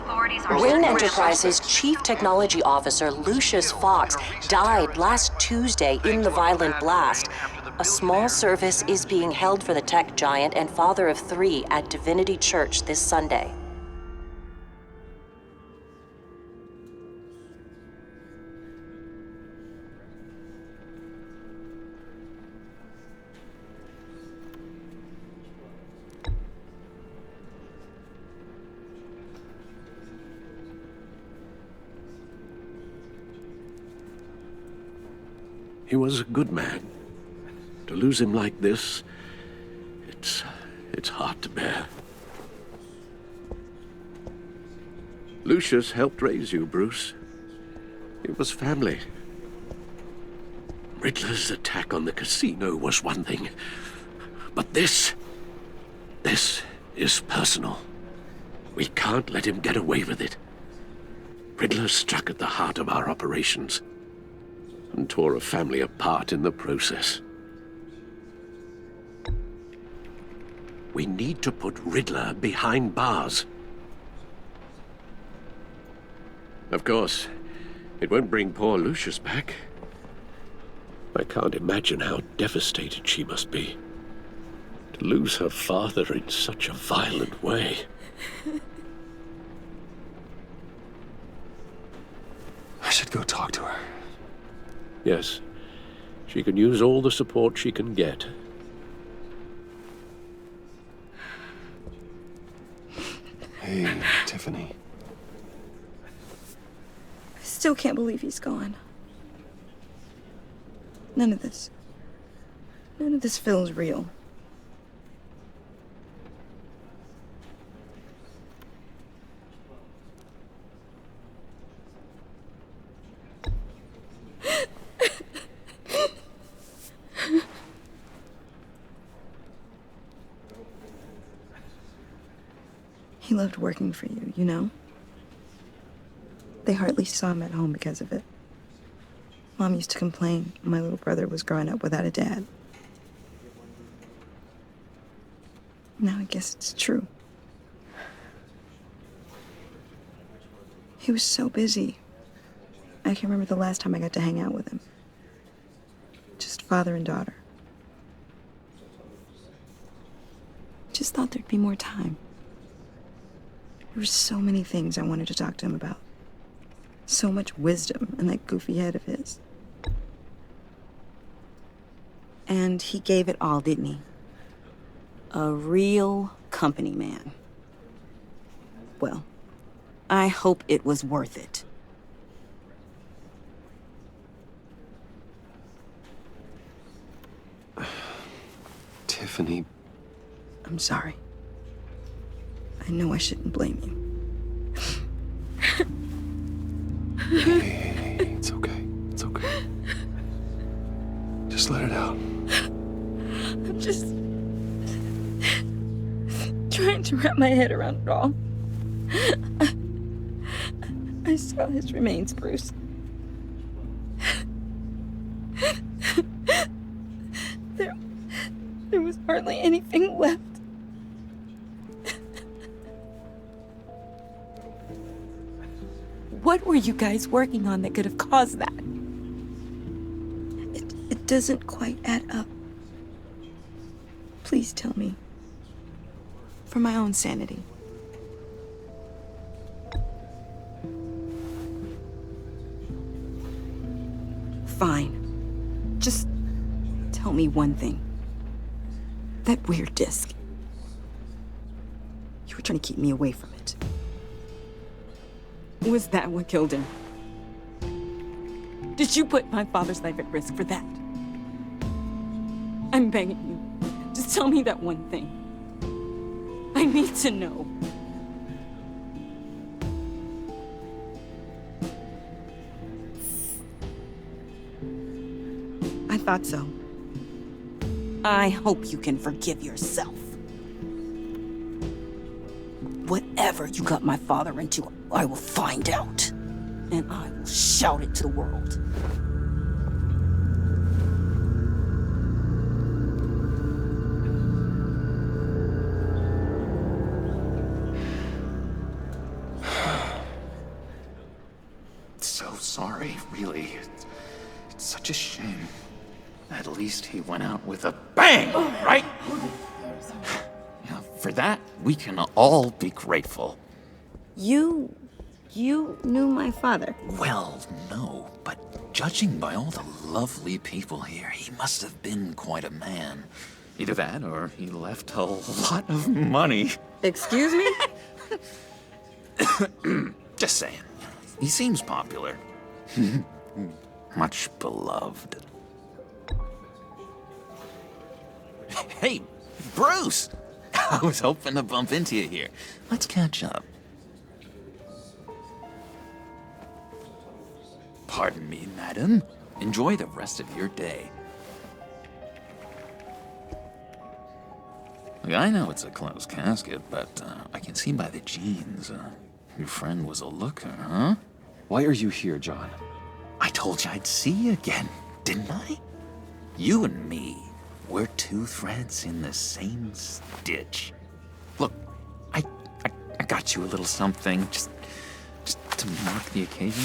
Wayne Enterprises' Chief Technology Officer Lucius Fox died last Tuesday in the violent blast. A small service is being held for the tech giant and father of 3 at Divinity Church this Sunday. He was a good man. To lose him like this, it's hard to bear. Lucius helped raise you, Bruce. It was family. Riddler's attack on the casino was one thing, but this is personal. We can't let him get away with it. Riddler struck at the heart of our operations and tore a family apart in the process. We need to put Riddler behind bars. Of course, it won't bring poor Lucius back. I can't imagine how devastated she must be to lose her father in such a violent way. I should go talk to her. Yes, she can use all the support she can get. Hey, Tiffany. I still can't believe he's gone. None of this feels real. He loved working for you, you know? They hardly saw him at home because of it. Mom used to complain my little brother was growing up without a dad. Now I guess it's true. He was so busy. I can remember the last time I got to hang out with him. Just father and daughter. Just thought there'd be more time. There were so many things I wanted to talk to him about. So much wisdom in that goofy head of his. And he gave it all, didn't he? A real company man. Well, I hope it was worth it. Tiffany. I'm sorry. I know I shouldn't blame you. Hey, it's okay. It's okay. Just let it out. I'm just trying to wrap my head around it all. I saw his remains, Bruce. There was hardly anything left. What were you guys working on that could have caused that? It doesn't quite add up. Please tell me. For my own sanity. Fine. Just tell me one thing. That weird disc. You were trying to keep me away from it. Was that what killed him? Did you put my father's life at risk for that? I'm begging you. Just tell me that one thing. I need to know. I thought so. I hope you can forgive yourself. Whatever you got my father into, I will find out. And I will shout it to the world. So sorry, really. It's such a shame. At least he went out with a bang, right? Yeah, for that, we can all be grateful. You knew my father? Well, no, but judging by all the lovely people here, he must have been quite a man. Either that, or he left a lot of money. Excuse me? Just saying. He seems popular. Much beloved. Hey, Bruce! I was hoping to bump into you here. Let's catch up. Pardon me, madam. Enjoy the rest of your day. Look, I know it's a closed casket, but I can see by the jeans, your friend was a looker, huh? Why are you here, John? I told you I'd see you again, didn't I? You and me, we're two threads in the same stitch. Look, I got you a little something, just to mark the occasion.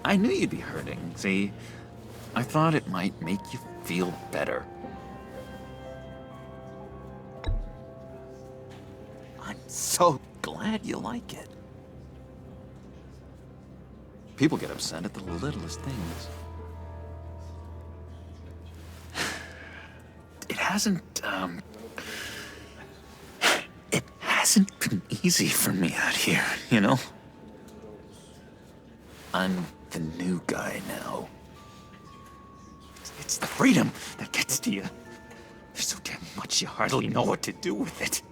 I knew you'd be hurting, see? I thought it might make you feel better. I'm so glad you like it. People get upset at the littlest things. It hasn't been easy for me out here, you know? I'm the new guy now. It's the freedom that gets to you. There's so damn much you hardly know what to do with it.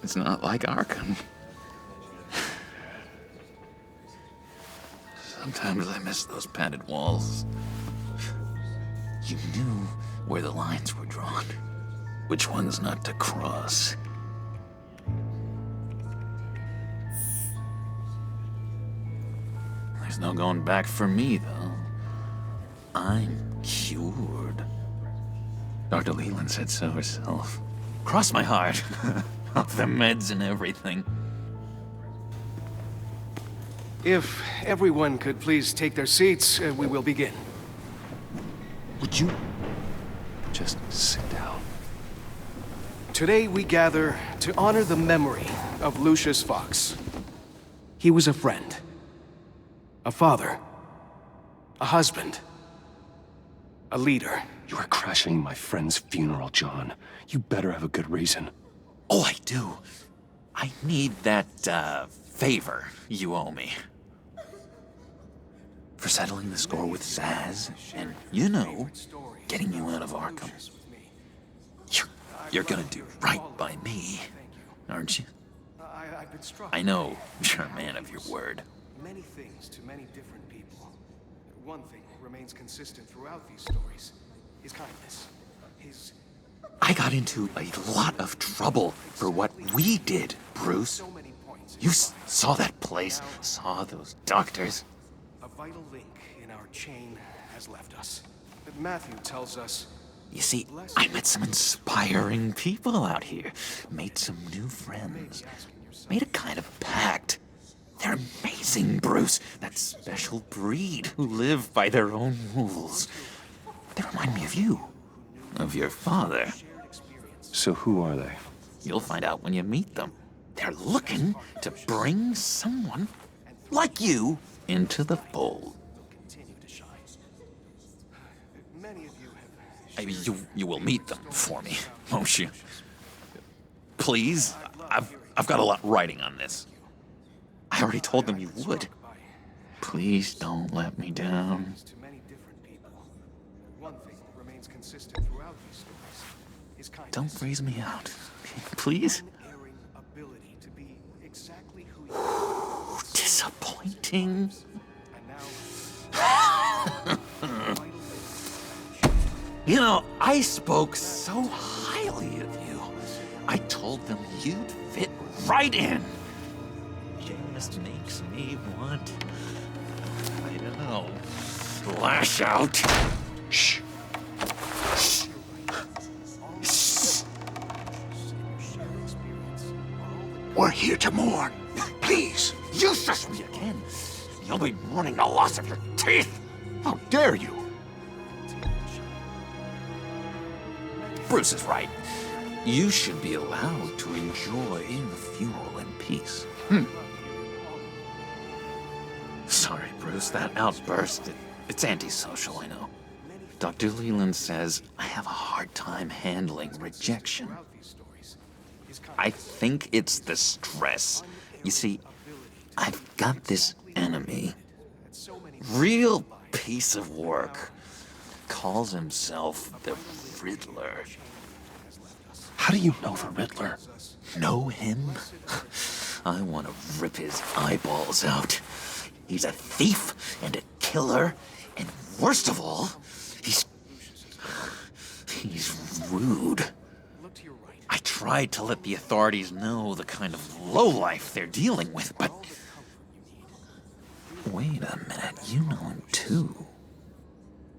It's not like Arkham. Sometimes I miss those padded walls. You knew where the lines were drawn, which ones not to cross. There's no going back for me, though. I'm cured. Dr. Leland said so herself. Cross my heart. Off the meds and everything. If everyone could please take their seats, we will begin. Would you just sit down? Today we gather to honor the memory of Lucius Fox. He was a friend, a father, a husband, a leader. You are crashing my friend's funeral, John. You better have a good reason. Oh, I do. I need that, favor you owe me. For settling the score with Zsasz, and, you know, getting you out of Arkham. You're gonna do right by me, aren't you? I've been struck. I know you're a man of your word. Many things to many different people. One thing remains consistent throughout these stories. His kindness. His... I got into a lot of trouble for what we did, Bruce. You saw that place, saw those doctors. A vital link in our chain has left us. But Matthew tells us... You see, I met some inspiring people out here. Made some new friends. Made a kind of pact. They're amazing, Bruce. That special breed who live by their own rules. They remind me of you. Of your father. So who are they? You'll find out when you meet them. They're looking to bring someone like you into the fold. You will meet them for me, won't you? Please, I've got a lot writing on this. I already told them you would. Please don't let me down. One thing remains consistent throughout these stories. His kindness. Don't freeze me out, please. Ability to be exactly who you are. Disappointing. You know, I spoke so highly of you. I told them you'd fit right in. Just makes me want, I don't know, lash out. Shh. Shh. We're here to mourn. Please. You shush me again. You'll be mourning the loss of your teeth. How dare you? Bruce is right. You should be allowed to enjoy the funeral in peace. Sorry, Bruce, that outburst, it's antisocial, I know. Dr. Leland says I have a hard time handling rejection. I think it's the stress. You see, I've got this enemy. Real piece of work. Calls himself the Riddler. How do you know the Riddler? Know him? I want to rip his eyeballs out. He's a thief and a killer, and worst of all, he's rude. I tried to let the authorities know the kind of lowlife they're dealing with, but... Wait a minute, you know him too.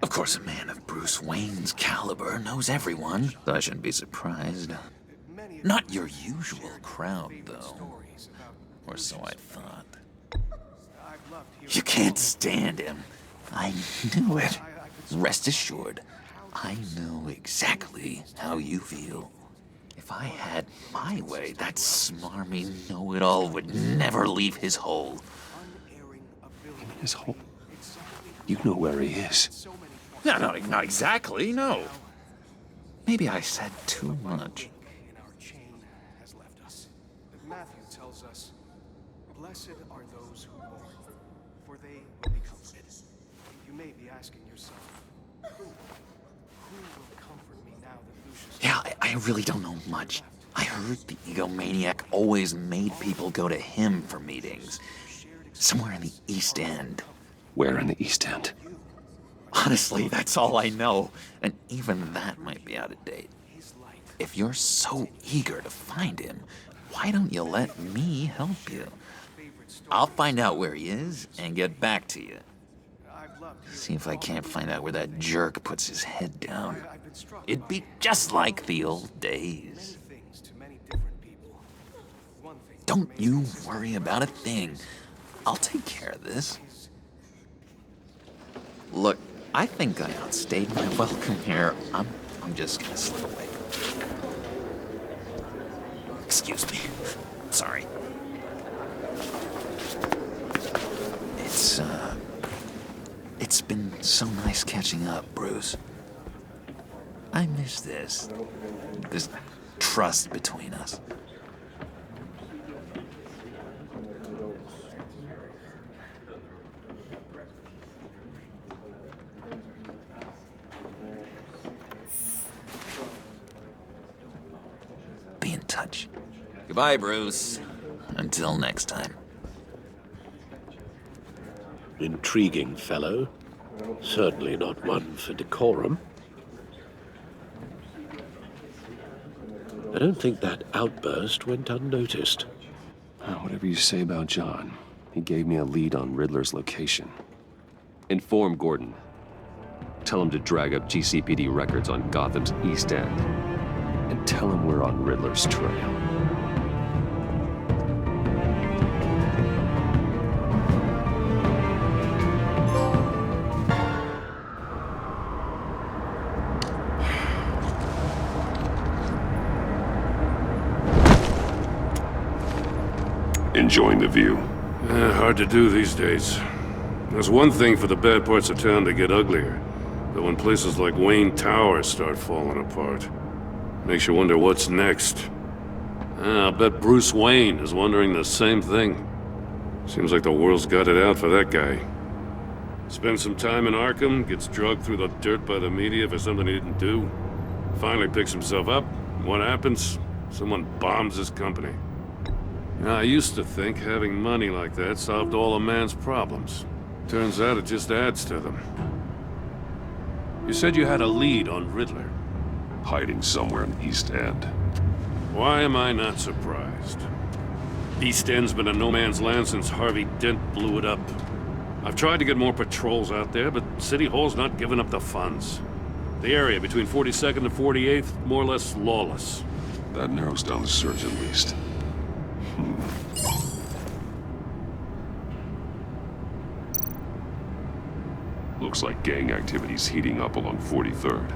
Of course, a man of Bruce Wayne's caliber knows everyone, so I shouldn't be surprised. Not your usual crowd, though. Or so I thought. You can't stand him. I knew it. Rest assured, I know exactly how you feel. If I had my way, that smarmy know-it-all would never leave his hole. His hole? You know where he is. No, not exactly, no. Maybe I said too much. Matthew tells us, "Blessed are those who mourn, for they will be comforted." You may be asking yourself, who will comfort me now that Lucius... Yeah, I really don't know much. I heard the egomaniac always made people go to him for meetings. Somewhere in the East End. Where in the East End? Honestly, that's all I know, and even that might be out of date. If you're so eager to find him, why don't you let me help you? I'll find out where he is and get back to you. See if I can't find out where that jerk puts his head down. It'd be just like the old days. Don't you worry about a thing. I'll take care of this. Look, I think I outstayed my welcome here. I'm just gonna slip away. Excuse me. Sorry. It's been so nice catching up, Bruce. I miss this trust between us. touch. Goodbye, Bruce. Until next time. Intriguing fellow. Certainly not one for decorum. I don't think that outburst went unnoticed. Whatever you say about John, he gave me a lead on Riddler's location. Inform Gordon. Tell him to drag up GCPD records on Gotham's East End. And tell him we're on Riddler's trail. Enjoying the view. Hard to do these days. There's one thing for the bad parts of town to get uglier, but when places like Wayne Tower start falling apart, makes you wonder what's next. I'll bet Bruce Wayne is wondering the same thing. Seems like the world's got it out for that guy. Spends some time in Arkham, gets drugged through the dirt by the media for something he didn't do. Finally picks himself up. What happens? Someone bombs his company. Now, I used to think having money like that solved all a man's problems. Turns out it just adds to them. You said you had a lead on Riddler. Hiding somewhere in East End. Why am I not surprised? East End's been a no-man's land since Harvey Dent blew it up. I've tried to get more patrols out there, but City Hall's not giving up the funds. The area between 42nd and 48th, more or less lawless. That narrows down the search at least. Looks like gang activity's heating up along 43rd.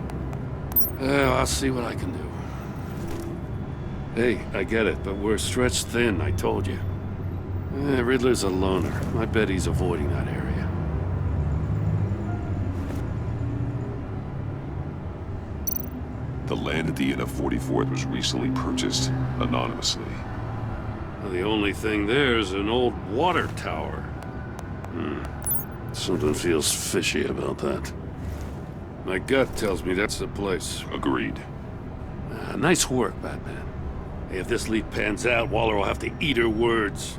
Well, I'll see what I can do. Hey, I get it, but we're stretched thin, I told you. Riddler's a loner. I bet he's avoiding that area. The land at the end of 44th was recently purchased anonymously. Well, the only thing there is an old water tower. Something feels fishy about that. My gut tells me that's the place. Agreed. Nice work, Batman. Hey, if this lead pans out, Waller will have to eat her words.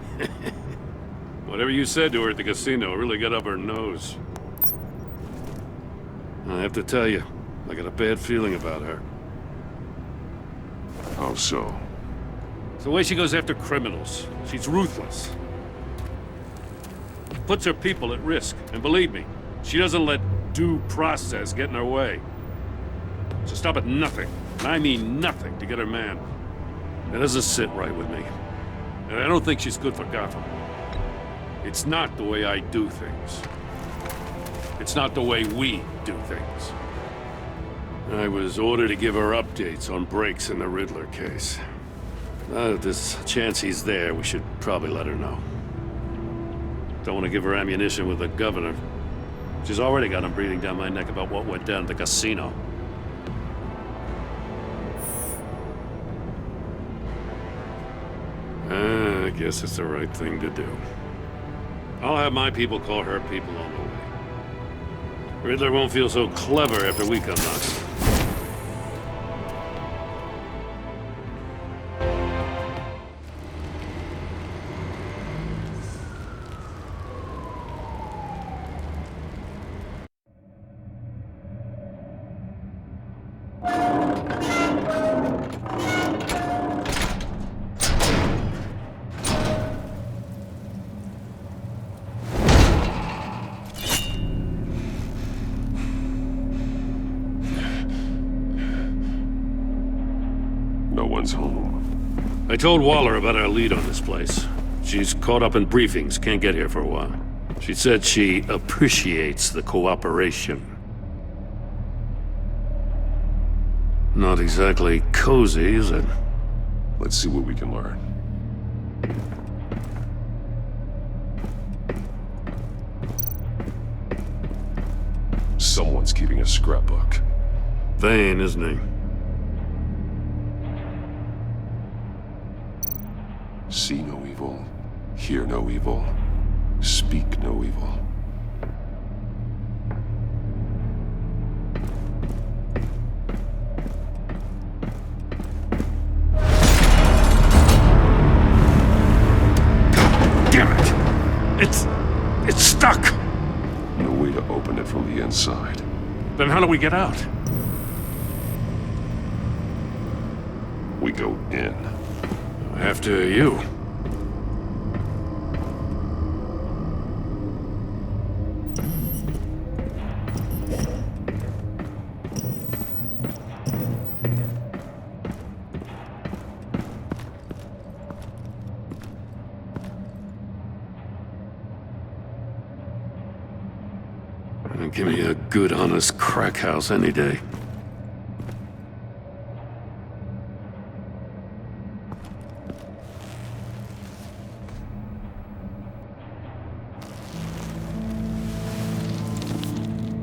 Whatever you said to her at the casino really got up her nose. I have to tell you, I got a bad feeling about her. How so? It's the way she goes after criminals. She's ruthless. Puts her people at risk. And believe me, she doesn't let due process get in her way. So stop at nothing, and I mean nothing, to get her man. That doesn't sit right with me. And I don't think she's good for Gotham. It's not the way I do things. It's not the way we do things. I was ordered to give her updates on breaks in the Riddler case. Now that there's a chance he's there, we should probably let her know. Don't want to give her ammunition with the governor. She's already got him breathing down my neck about what went down at the casino. I guess it's the right thing to do. I'll have my people call her people on the way. Riddler won't feel so clever after we come knocking. Home. I told Waller about our lead on this place. She's caught up in briefings, can't get here for a while. She said she appreciates the cooperation. Not exactly cozy, is it? Let's see what we can learn. Someone's keeping a scrapbook. Vane, isn't he? See no evil, hear no evil, speak no evil. It's stuck! No way to open it from the inside. Then how do we get out? We go in. After you. Give me a good, honest crack house any day.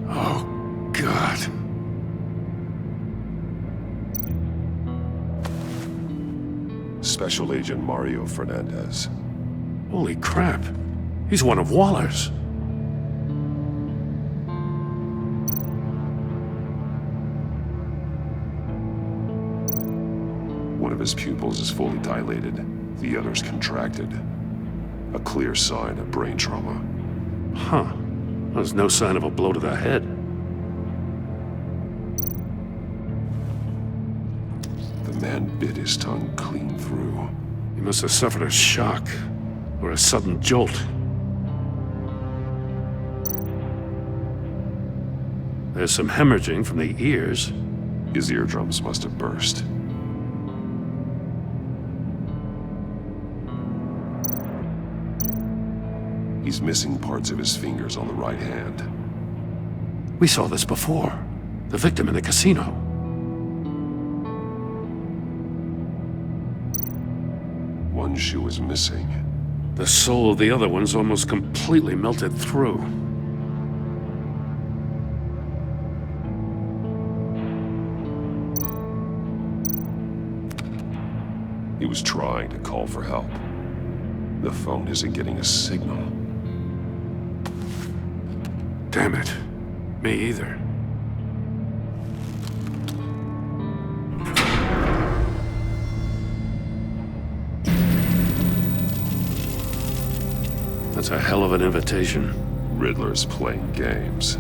Oh, God. Special Agent Mario Fernandez. Holy crap. He's one of Waller's. One of his pupils is fully dilated, the other's contracted. A clear sign of brain trauma. Huh. There's no sign of a blow to the head. The man bit his tongue clean through. He must have suffered a shock, or a sudden jolt. There's some hemorrhaging from the ears. His eardrums must have burst. He's missing parts of his fingers on the right hand. We saw this before. The victim in the casino. One shoe is missing. The sole of the other one's almost completely melted through. He was trying to call for help. The phone isn't getting a signal. Damn it. Me either. That's a hell of an invitation. Riddler's playing games.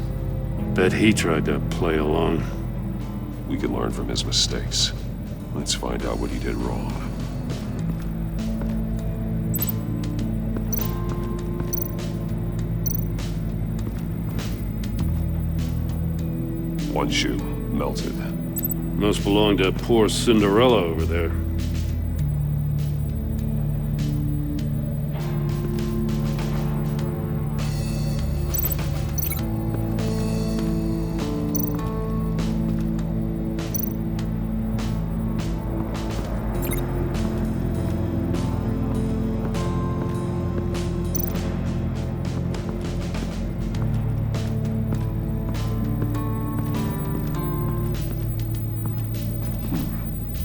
Bet he tried to play along. We can learn from his mistakes. Let's find out what he did wrong. One shoe melted. Must belong to poor Cinderella over there.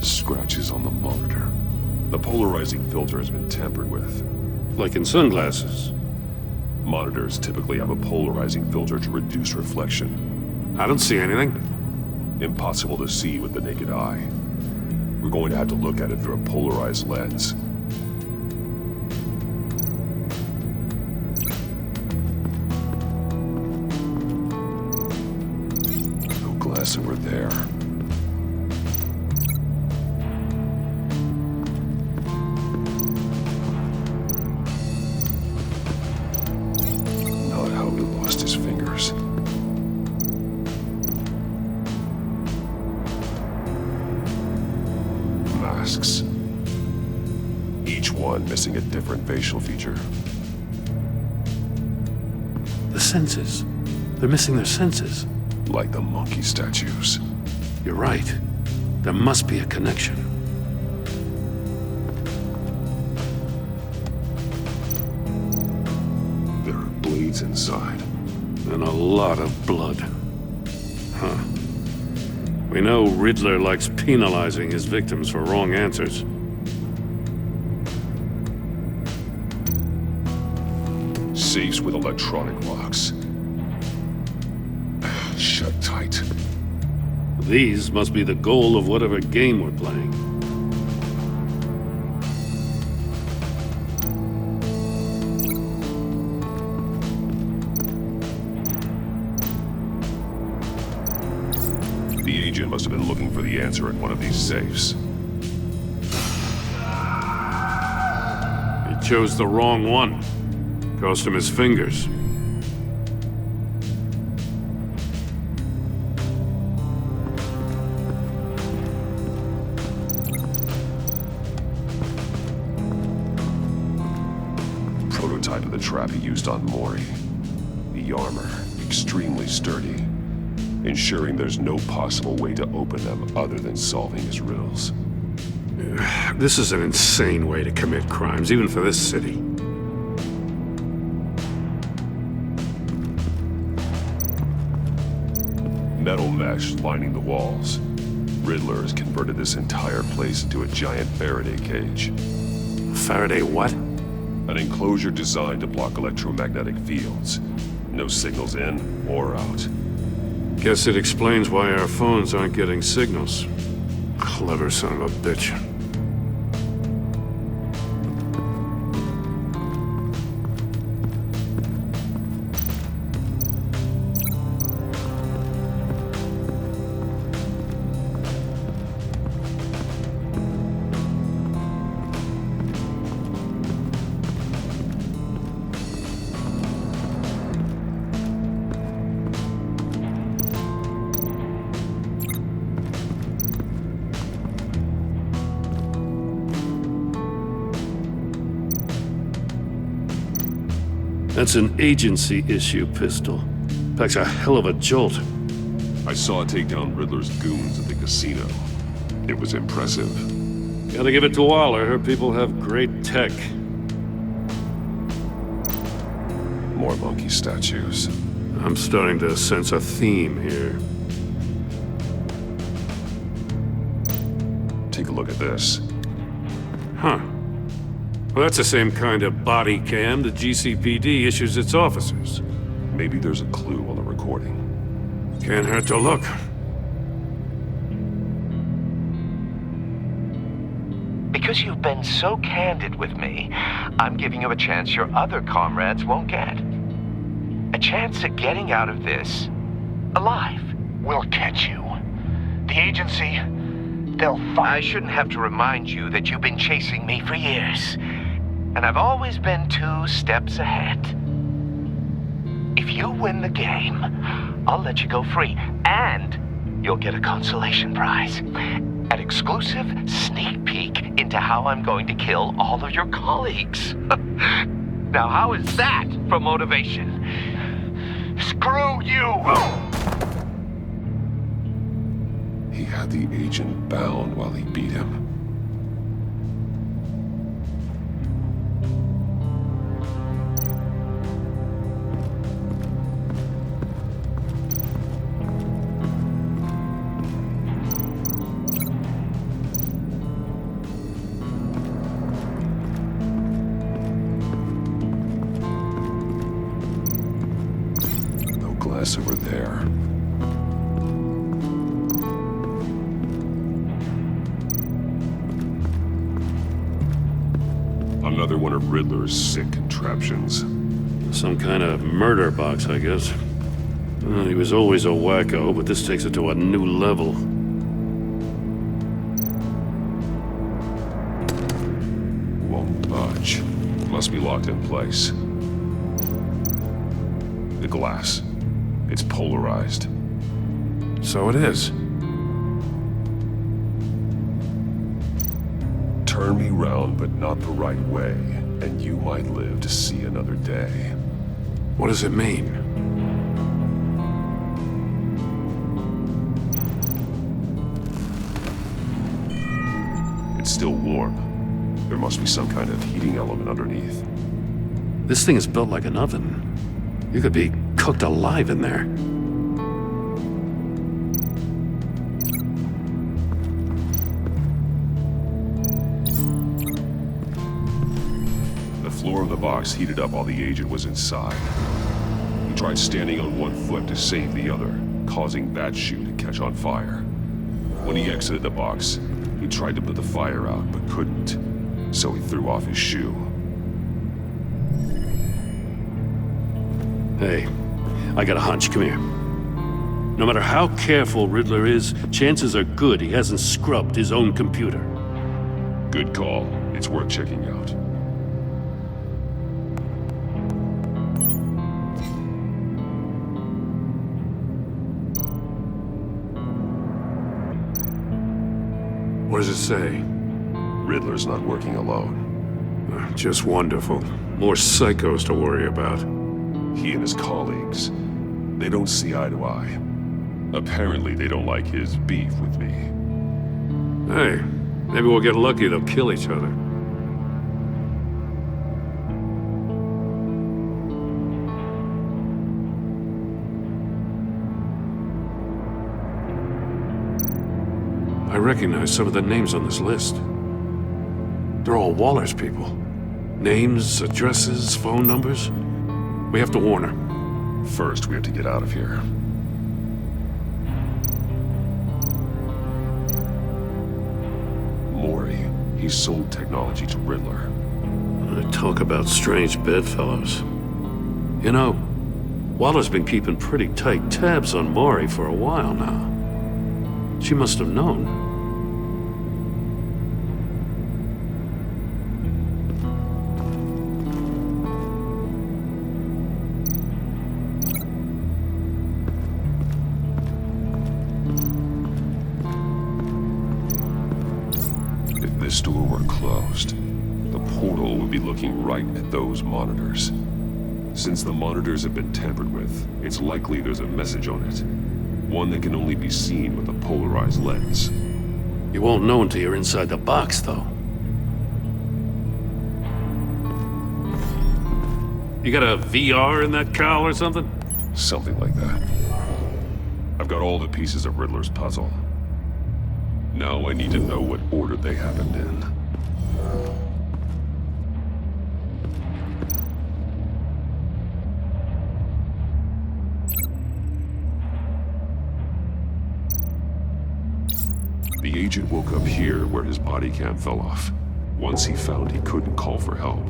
Scratches on the monitor. The polarizing filter has been tampered with. Like in sunglasses. Monitors typically have a polarizing filter to reduce reflection. I don't see anything. Impossible to see with the naked eye. We're going to have to look at it through a polarized lens. No glass over there. Masks. Each one missing a different facial feature. The senses. They're missing their senses. Like the monkey statues. You're right. There must be a connection. There are bleeds inside. And a lot of blood. Huh. We know Riddler likes penalizing his victims for wrong answers. Safes with electronic locks. Shut tight. These must be the goal of whatever game we're playing. agent must have been looking for the answer in one of these safes. He chose the wrong one. Cost him his fingers. Prototype of the trap he used on Mori. The armor, extremely sturdy, ensuring there's no possible way to open them other than solving his riddles. This is an insane way to commit crimes, even for this city. Metal mesh lining the walls. Riddler has converted this entire place into a giant Faraday cage. Faraday what? An enclosure designed to block electromagnetic fields. No signals in or out. Guess it explains why our phones aren't getting signals. Clever son of a bitch. That's an agency-issue pistol. Packs a hell of a jolt. I saw it take down Riddler's goons at the casino. It was impressive. Gotta give it to Waller. Her people have great tech. More monkey statues. I'm starting to sense a theme here. Take a look at this. Huh. Well, that's the same kind of body cam the GCPD issues its officers. Maybe there's a clue on the recording. Can't hurt to look. Because you've been so candid with me, I'm giving you a chance your other comrades won't get. A chance at getting out of this alive. We'll catch you. The agency, they'll find... I shouldn't have to remind you that you've been chasing me for years. And I've always been 2 steps ahead. If you win the game, I'll let you go free. And you'll get a consolation prize. An exclusive sneak peek into how I'm going to kill all of your colleagues. Now, how is that for motivation? Screw you! He had the agent bound while he beat him. No glass over there. Another one of Riddler's sick contraptions. Some kind of murder box, I guess. Well, he was always a wacko, but this takes it to a new level. Won't budge. Must be locked in place. The glass. It's polarized. So it is. Turn me round, but not the right way, and you might live to see another day. What does it mean? It's still warm. There must be some kind of heating element underneath. This thing is built like an oven. You could be cooked alive in there. The floor of the box heated up while the agent was inside. He tried standing on one foot to save the other, causing that shoe to catch on fire. When he exited the box, he tried to put the fire out, but couldn't, so he threw off his shoe. Hey, I got a hunch. Come here. No matter how careful Riddler is, chances are good he hasn't scrubbed his own computer. Good call. It's worth checking out. What does it say? Riddler's not working alone. Just wonderful. More psychos to worry about. He and his colleagues, they don't see eye to eye. Apparently, they don't like his beef with me. Hey, maybe we'll get lucky, they'll kill each other. I recognize some of the names on this list. They're all Waller's people. Names, addresses, phone numbers. We have to warn her. First, we have to get out of here. Mori, he sold technology to Riddler. Talk about strange bedfellows. You know, Waller's been keeping pretty tight tabs on Mori for a while now. She must have known. If this door were closed, the portal would be looking right at those monitors. Since the monitors have been tampered with, it's likely there's a message on it. One that can only be seen with a polarized lens. You won't know until you're inside the box, though. You got a VR in that cowl or something? Something like that. I've got all the pieces of Riddler's puzzle. Now I need to know what order they happened in. The agent woke up here where his body cam fell off. Once he found he couldn't call for help,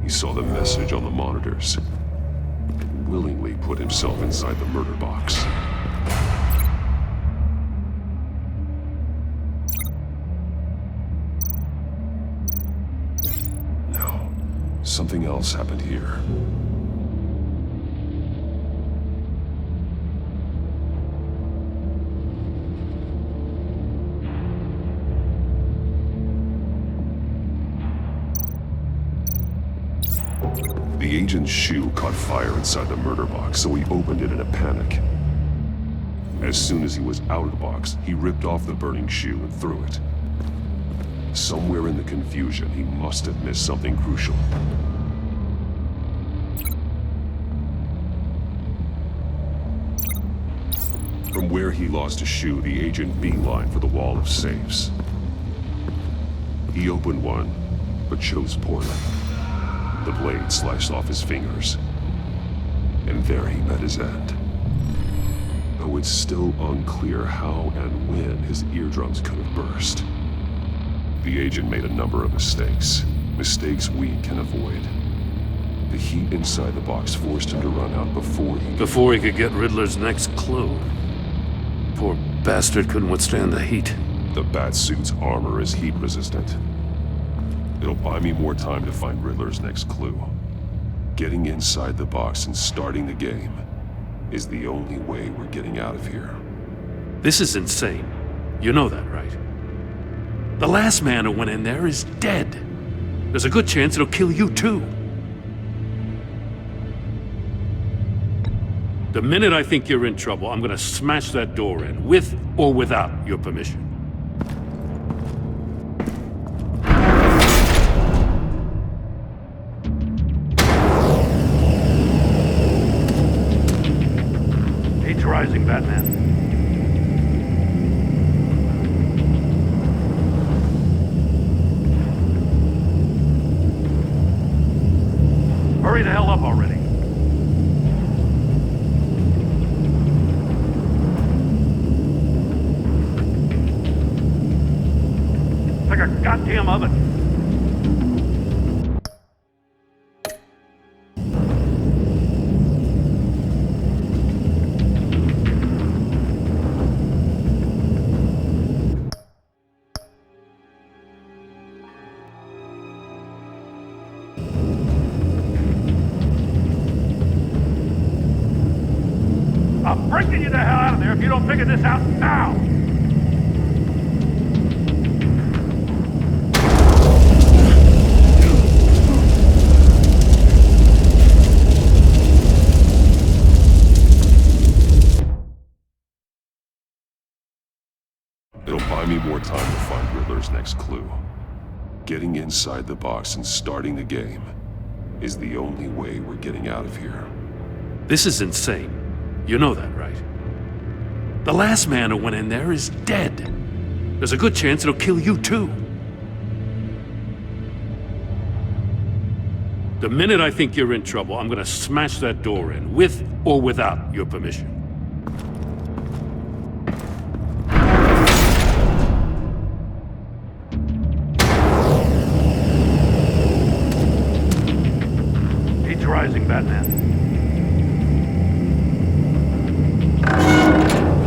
he saw the message on the monitors and willingly put himself inside the murder box. Now, something else happened here. The agent's shoe caught fire inside the murder box, so he opened it in a panic. As soon as he was out of the box, he ripped off the burning shoe and threw it. Somewhere in the confusion, he must have missed something crucial. From where he lost a shoe, the agent beelined for the wall of safes. He opened one, but chose poorly. The blade sliced off his fingers, and there he met his end. Though it's still unclear how and when his eardrums could have burst. The agent made a number of mistakes we can avoid. The heat inside the box forced him to run out before he could get Riddler's next clue. Poor bastard couldn't withstand the heat. The Batsuit's armor is heat resistant. It'll buy me more time to find Riddler's next clue. Getting inside the box and starting the game is the only way we're getting out of here. This is insane. You know that, right? The last man who went in there is dead. There's a good chance it'll kill you too. The minute I think you're in trouble, I'm gonna smash that door in, with or without your permission. Rising, Batman. Hurry the hell up already. It's like a goddamn oven. I'm breaking you the hell out of there if you don't figure this out now! It'll buy me more time to find Riddler's next clue. Getting inside the box and starting the game is the only way we're getting out of here. This is insane. You know that, right? The last man who went in there is dead. There's a good chance it'll kill you too. The minute I think you're in trouble, I'm gonna smash that door in, with or without your permission. Heat's rising, Batman.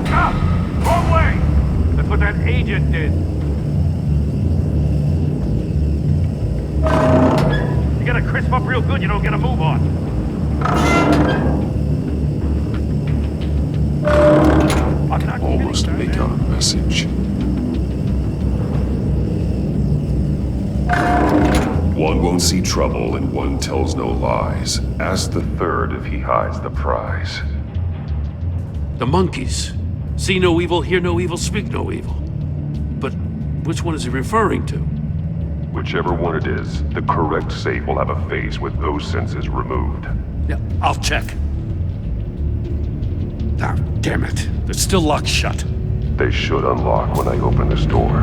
Ah! Wrong way! That's what that agent did. You gotta crisp up real good, you don't get a move on. Almost make out a message. One won't see trouble and one tells no lies. Ask the third if he hides the prize. The monkeys. See no evil, hear no evil, speak no evil. But which one is he referring to? Whichever one it is, the correct safe will have a phase with those senses removed. Yeah, I'll check. Ah, damn it. They're still locked shut. They should unlock when I open this door.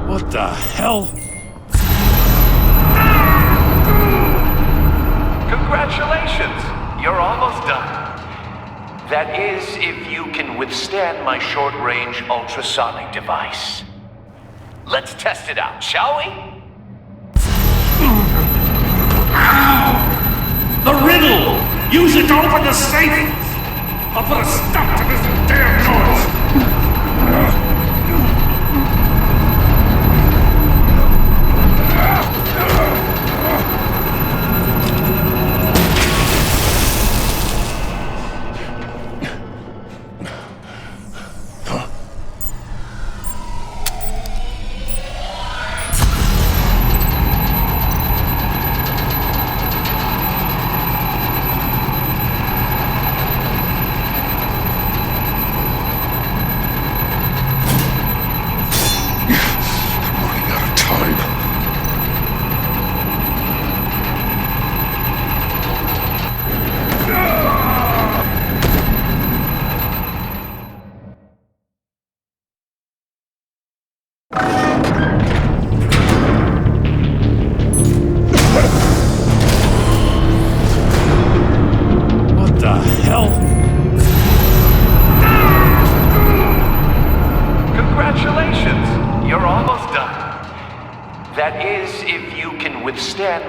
What the hell? Congratulations! You're almost done. That is, if you can withstand my short-range ultrasonic device. Let's test it out, shall we? The riddle! Use it to open the safe! I'll put a stop to this damn noise!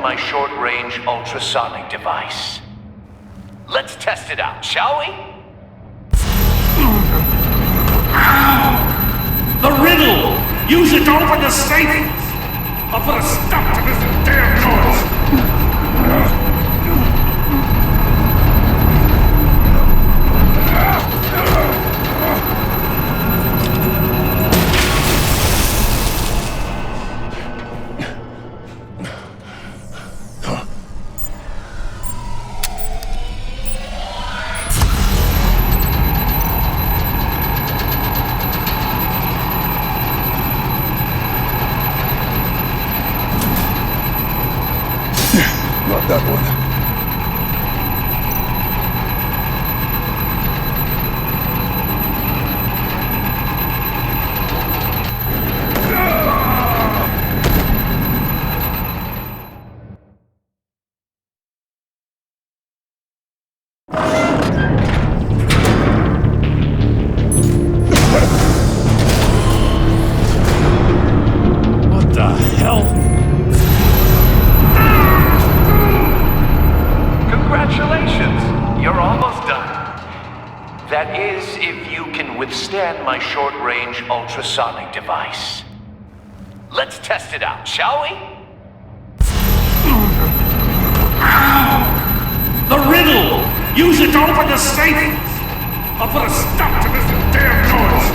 My short-range ultrasonic device. Let's test it out, shall we? The riddle! Use it to open the safe! I'll put a stop to this damn noise! That one. What the hell? Congratulations! You're almost done. That is, if you can withstand my short-range ultrasonic device. Let's test it out, shall we? The riddle! Use it to open the safe! I'll put a stop to this damn noise!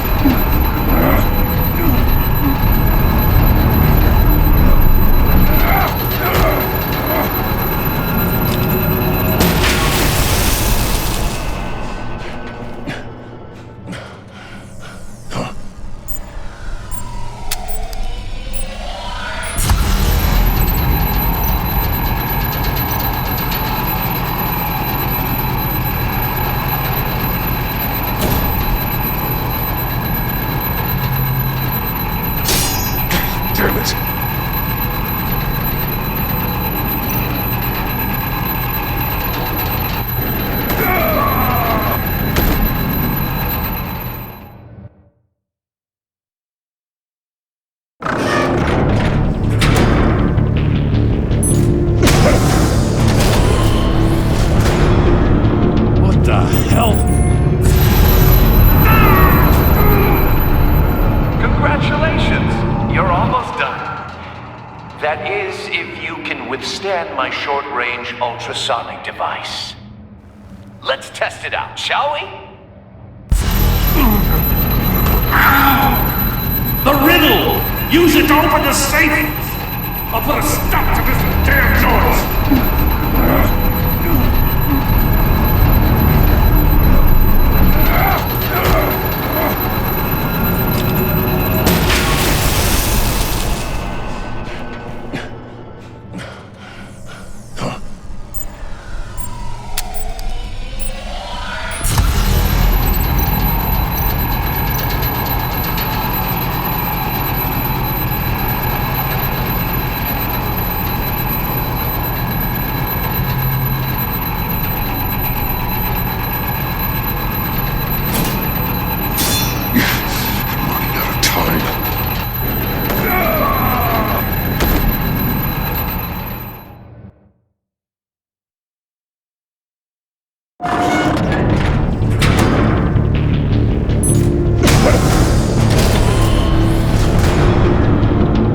Damn it. What the hell? Congratulations! You're almost done. That is, if you can withstand my short-range ultrasonic device. Let's test it out, shall we? The riddle! Use it to open the safe! I'll put a stop to this damn noise!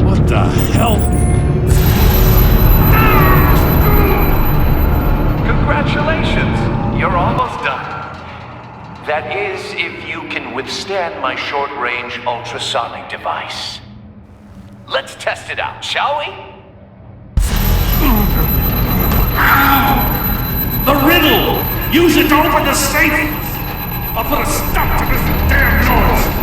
What the hell? Congratulations! You're almost done. That is, if you can withstand my short-range ultrasonic device. Let's test it out, shall we? The riddle! Use it to open the safe! I'll put a stop to this damn noise!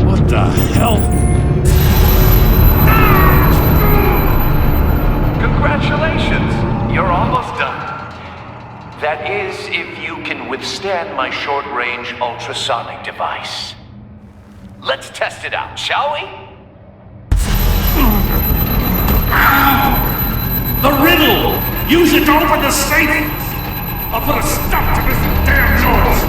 What the hell? Congratulations! You're almost done. That is, if you can withstand my short-range ultrasonic device. Let's test it out, shall we? The riddle! Use it to open the safe! I'll put a stop to this damn noise!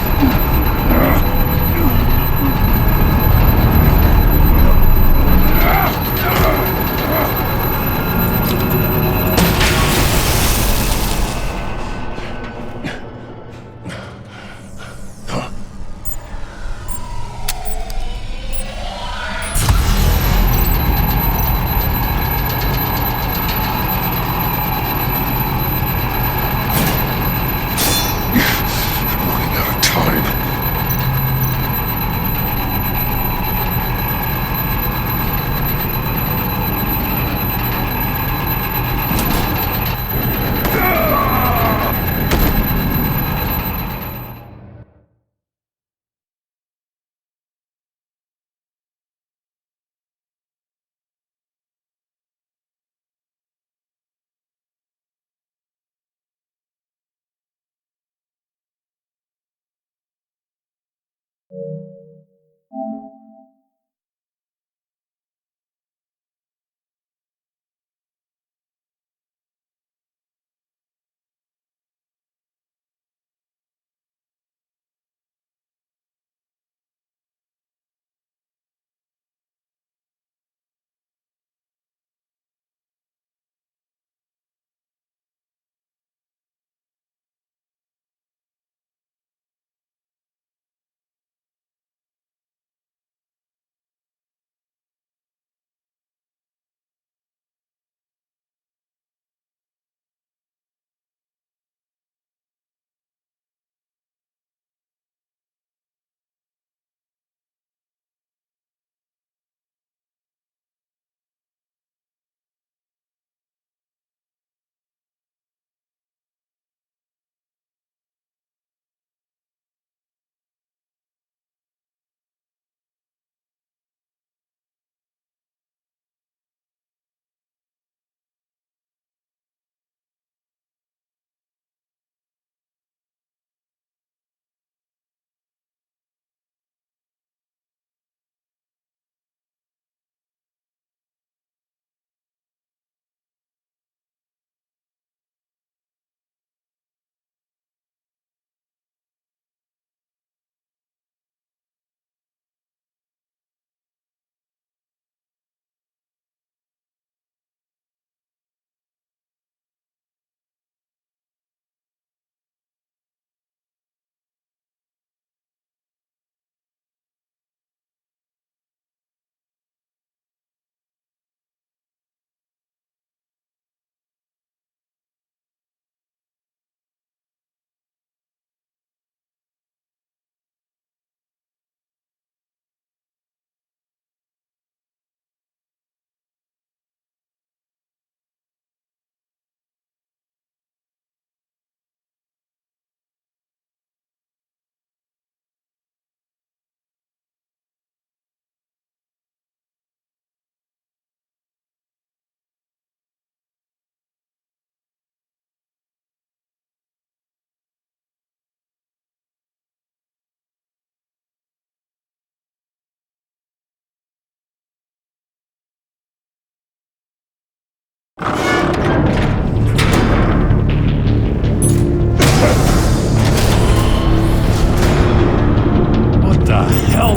hell?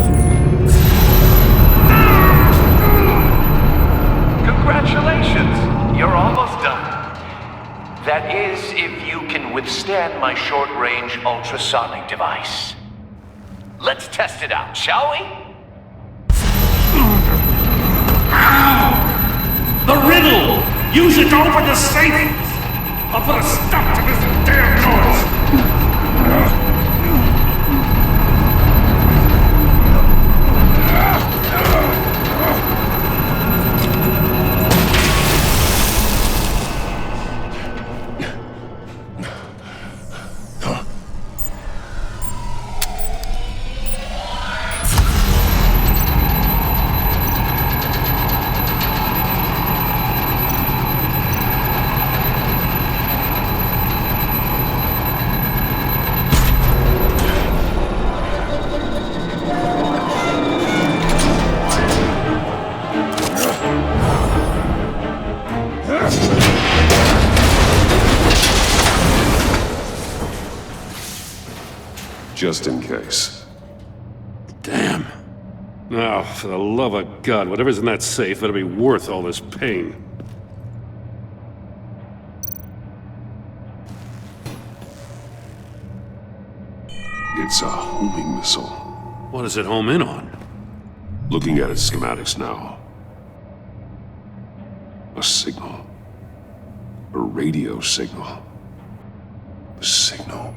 Congratulations! You're almost done. That is, if you can withstand my short-range ultrasonic device. Let's test it out, shall we? The riddle! Use it to open the safe! I'll put a stop to this damn noise! Just in case. Damn. Now, for the love of God, whatever's in that safe better be worth all this pain. It's a homing missile. What does it home in on? Looking at its schematics now. A signal. A radio signal. A signal.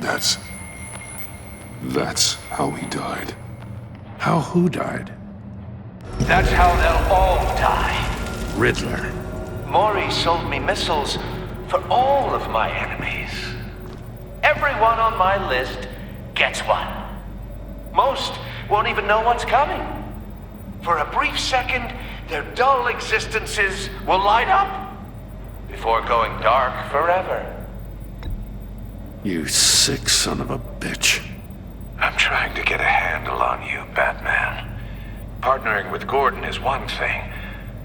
That's how he died. How who died? That's how they'll all die. Riddler. Maury sold me missiles for all of my enemies. Everyone on my list gets one. Most won't even know what's coming. For a brief second, their dull existences will light up before going dark forever. You sick son of a bitch. I'm trying to get a handle on you, Batman. Partnering with Gordon is one thing.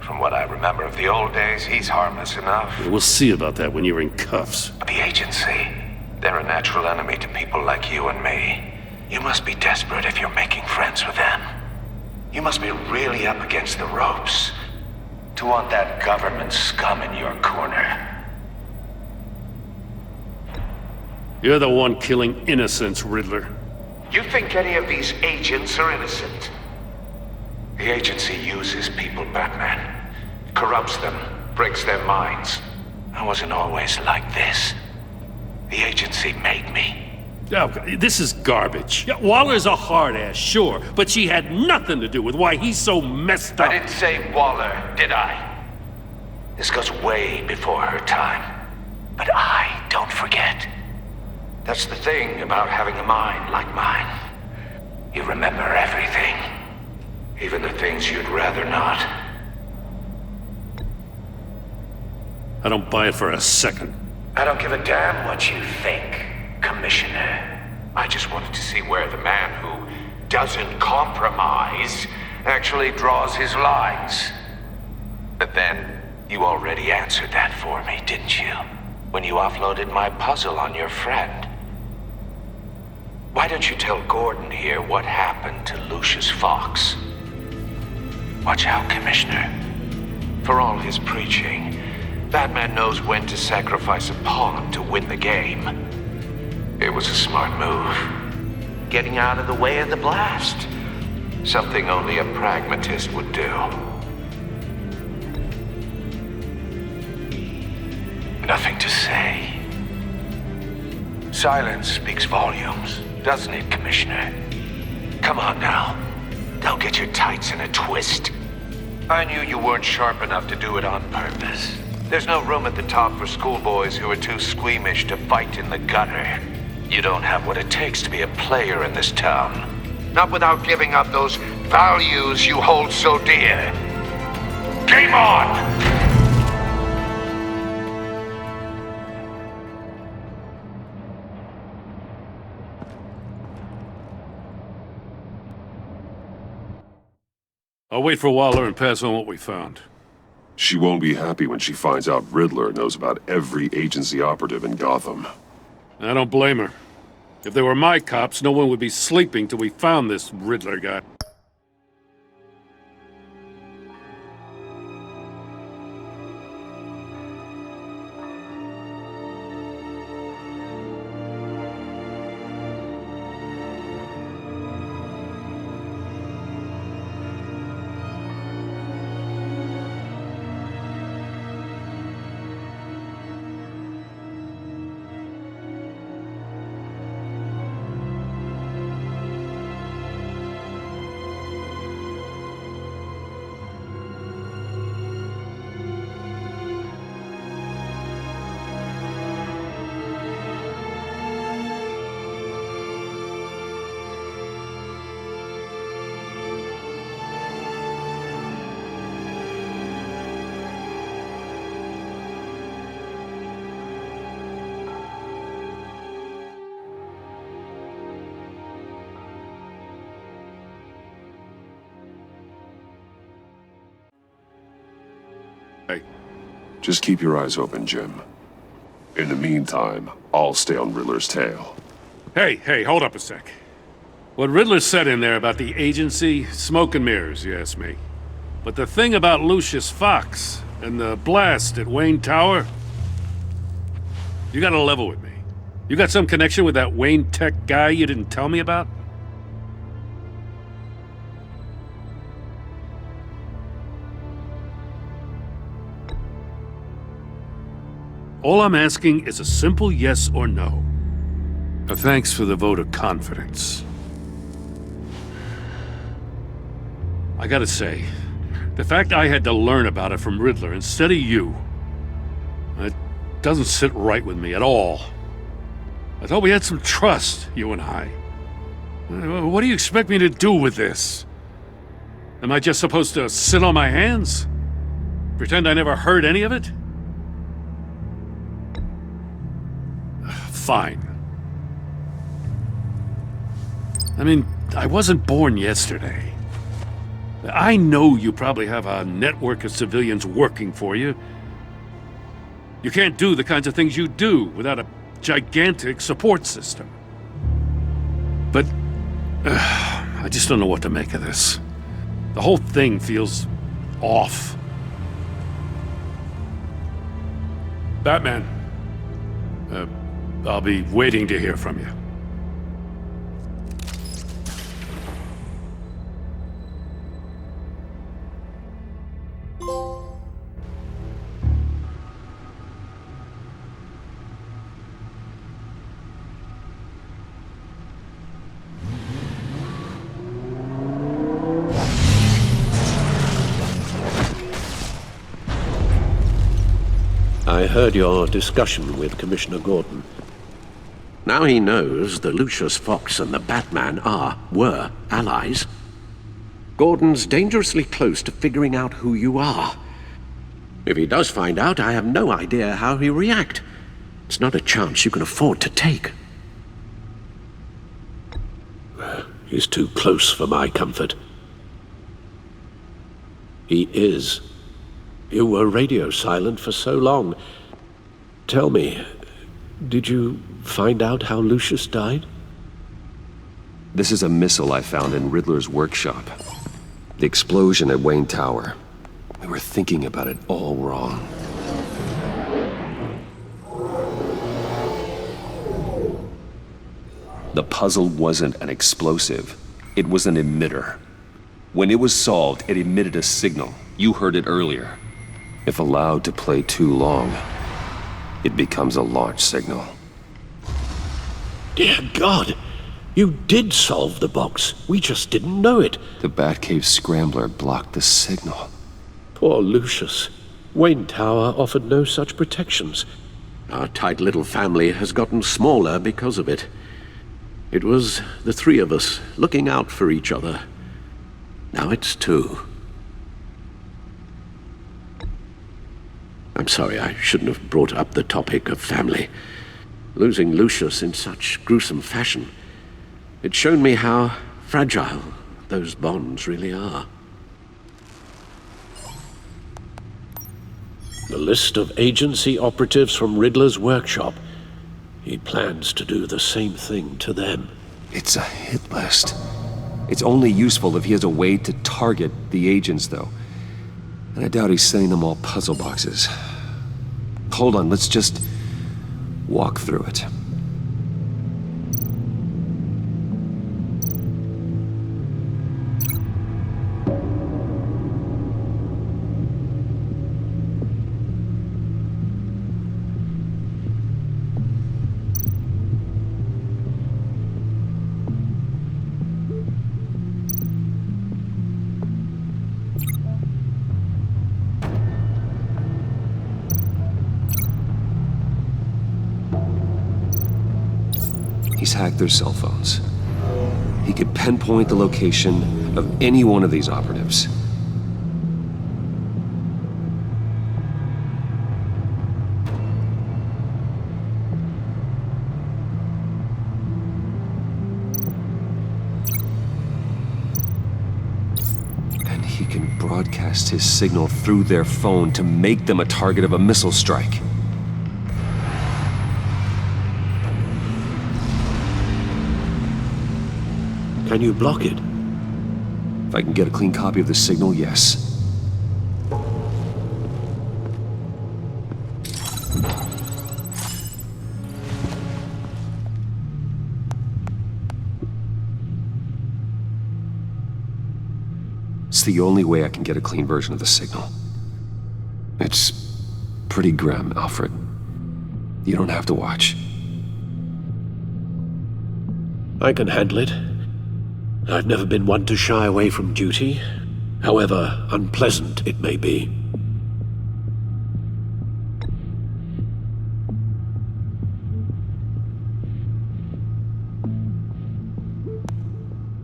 From what I remember of the old days, he's harmless enough. We'll see about that when you're in cuffs. But the agency, they're a natural enemy to people like you and me. You must be desperate if you're making friends with them. You must be really up against the ropes to want that government scum in your corner. You're the one killing innocents, Riddler. You think any of these agents are innocent? The agency uses people, Batman. Corrupts them, breaks their minds. I wasn't always like this. The agency made me. Oh, this is garbage. Yeah, Waller's a hard ass, sure, but she had nothing to do with why he's so messed up. I didn't say Waller, did I? This goes way before her time. But I don't forget. That's the thing about having a mind like mine. You remember everything. Even the things you'd rather not. I don't buy it for a second. I don't give a damn what you think, Commissioner. I just wanted to see where the man who doesn't compromise actually draws his lines. But then, you already answered that for me, didn't you? When you offloaded my puzzle on your friend. Why don't you tell Gordon here what happened to Lucius Fox? Watch out, Commissioner. For all his preaching, Batman knows when to sacrifice a pawn to win the game. It was a smart move. Getting out of the way of the blast. Something only a pragmatist would do. Nothing to say. Silence speaks volumes, doesn't it, Commissioner? Come on now. Don't get your tights in a twist. I knew you weren't sharp enough to do it on purpose. There's no room at the top for schoolboys who are too squeamish to fight in the gutter. You don't have what it takes to be a player in this town. Not without giving up those values you hold so dear. Game on! I'll wait for Waller and pass on what we found. She won't be happy when she finds out Riddler knows about every agency operative in Gotham. I don't blame her. If they were my cops, no one would be sleeping till we found this Riddler guy. Just keep your eyes open, Jim. In the meantime, I'll stay on Riddler's tail. Hey, hold up a sec. What Riddler said in there about the agency, smoke and mirrors, you ask me. But the thing about Lucius Fox and the blast at Wayne Tower, you gotta level with me. You got some connection with that Wayne Tech guy you didn't tell me about? All I'm asking is a simple yes or no. Thanks for the vote of confidence. I gotta say, the fact I had to learn about it from Riddler instead of you, it doesn't sit right with me at all. I thought we had some trust, you and I. What do you expect me to do with this? Am I just supposed to sit on my hands? Pretend I never heard any of it? Fine. I mean, I wasn't born yesterday. I know you probably have a network of civilians working for you. You can't do the kinds of things you do without a gigantic support system. But I just don't know what to make of this. The whole thing feels off. Batman. I'll be waiting to hear from you. I heard your discussion with Commissioner Gordon. Now he knows that Lucius Fox and the Batman were allies. Gordon's dangerously close to figuring out who you are. If he does find out, I have no idea how he'll react. It's not a chance you can afford to take. He's too close for my comfort. He is. You were radio silent for so long. Tell me, did you find out how Lucius died? This is a missile I found in Riddler's workshop. The explosion at Wayne Tower. We were thinking about it all wrong. The puzzle wasn't an explosive. It was an emitter. When it was solved, it emitted a signal. You heard it earlier. If allowed to play too long, it becomes a launch signal. Dear God! You did solve the box. We just didn't know it. The Batcave scrambler blocked the signal. Poor Lucius. Wayne Tower offered no such protections. Our tight little family has gotten smaller because of it. It was the three of us looking out for each other. Now it's two. I'm sorry, I shouldn't have brought up the topic of family. Losing Lucius in such gruesome fashion, it's shown me how fragile those bonds really are. The list of agency operatives from Riddler's workshop. He plans to do the same thing to them. It's a hit list. It's only useful if he has a way to target the agents, though. And I doubt he's sending them all puzzle boxes. Hold on, let's just walk through it. He's hacked their cell phones. He could pinpoint the location of any one of these operatives. And he can broadcast his signal through their phone to make them a target of a missile strike. Can you block it? If I can get a clean copy of the signal, yes. It's the only way I can get a clean version of the signal. It's pretty grim, Alfred. You don't have to watch. I can handle it. I've never been one to shy away from duty, however unpleasant it may be.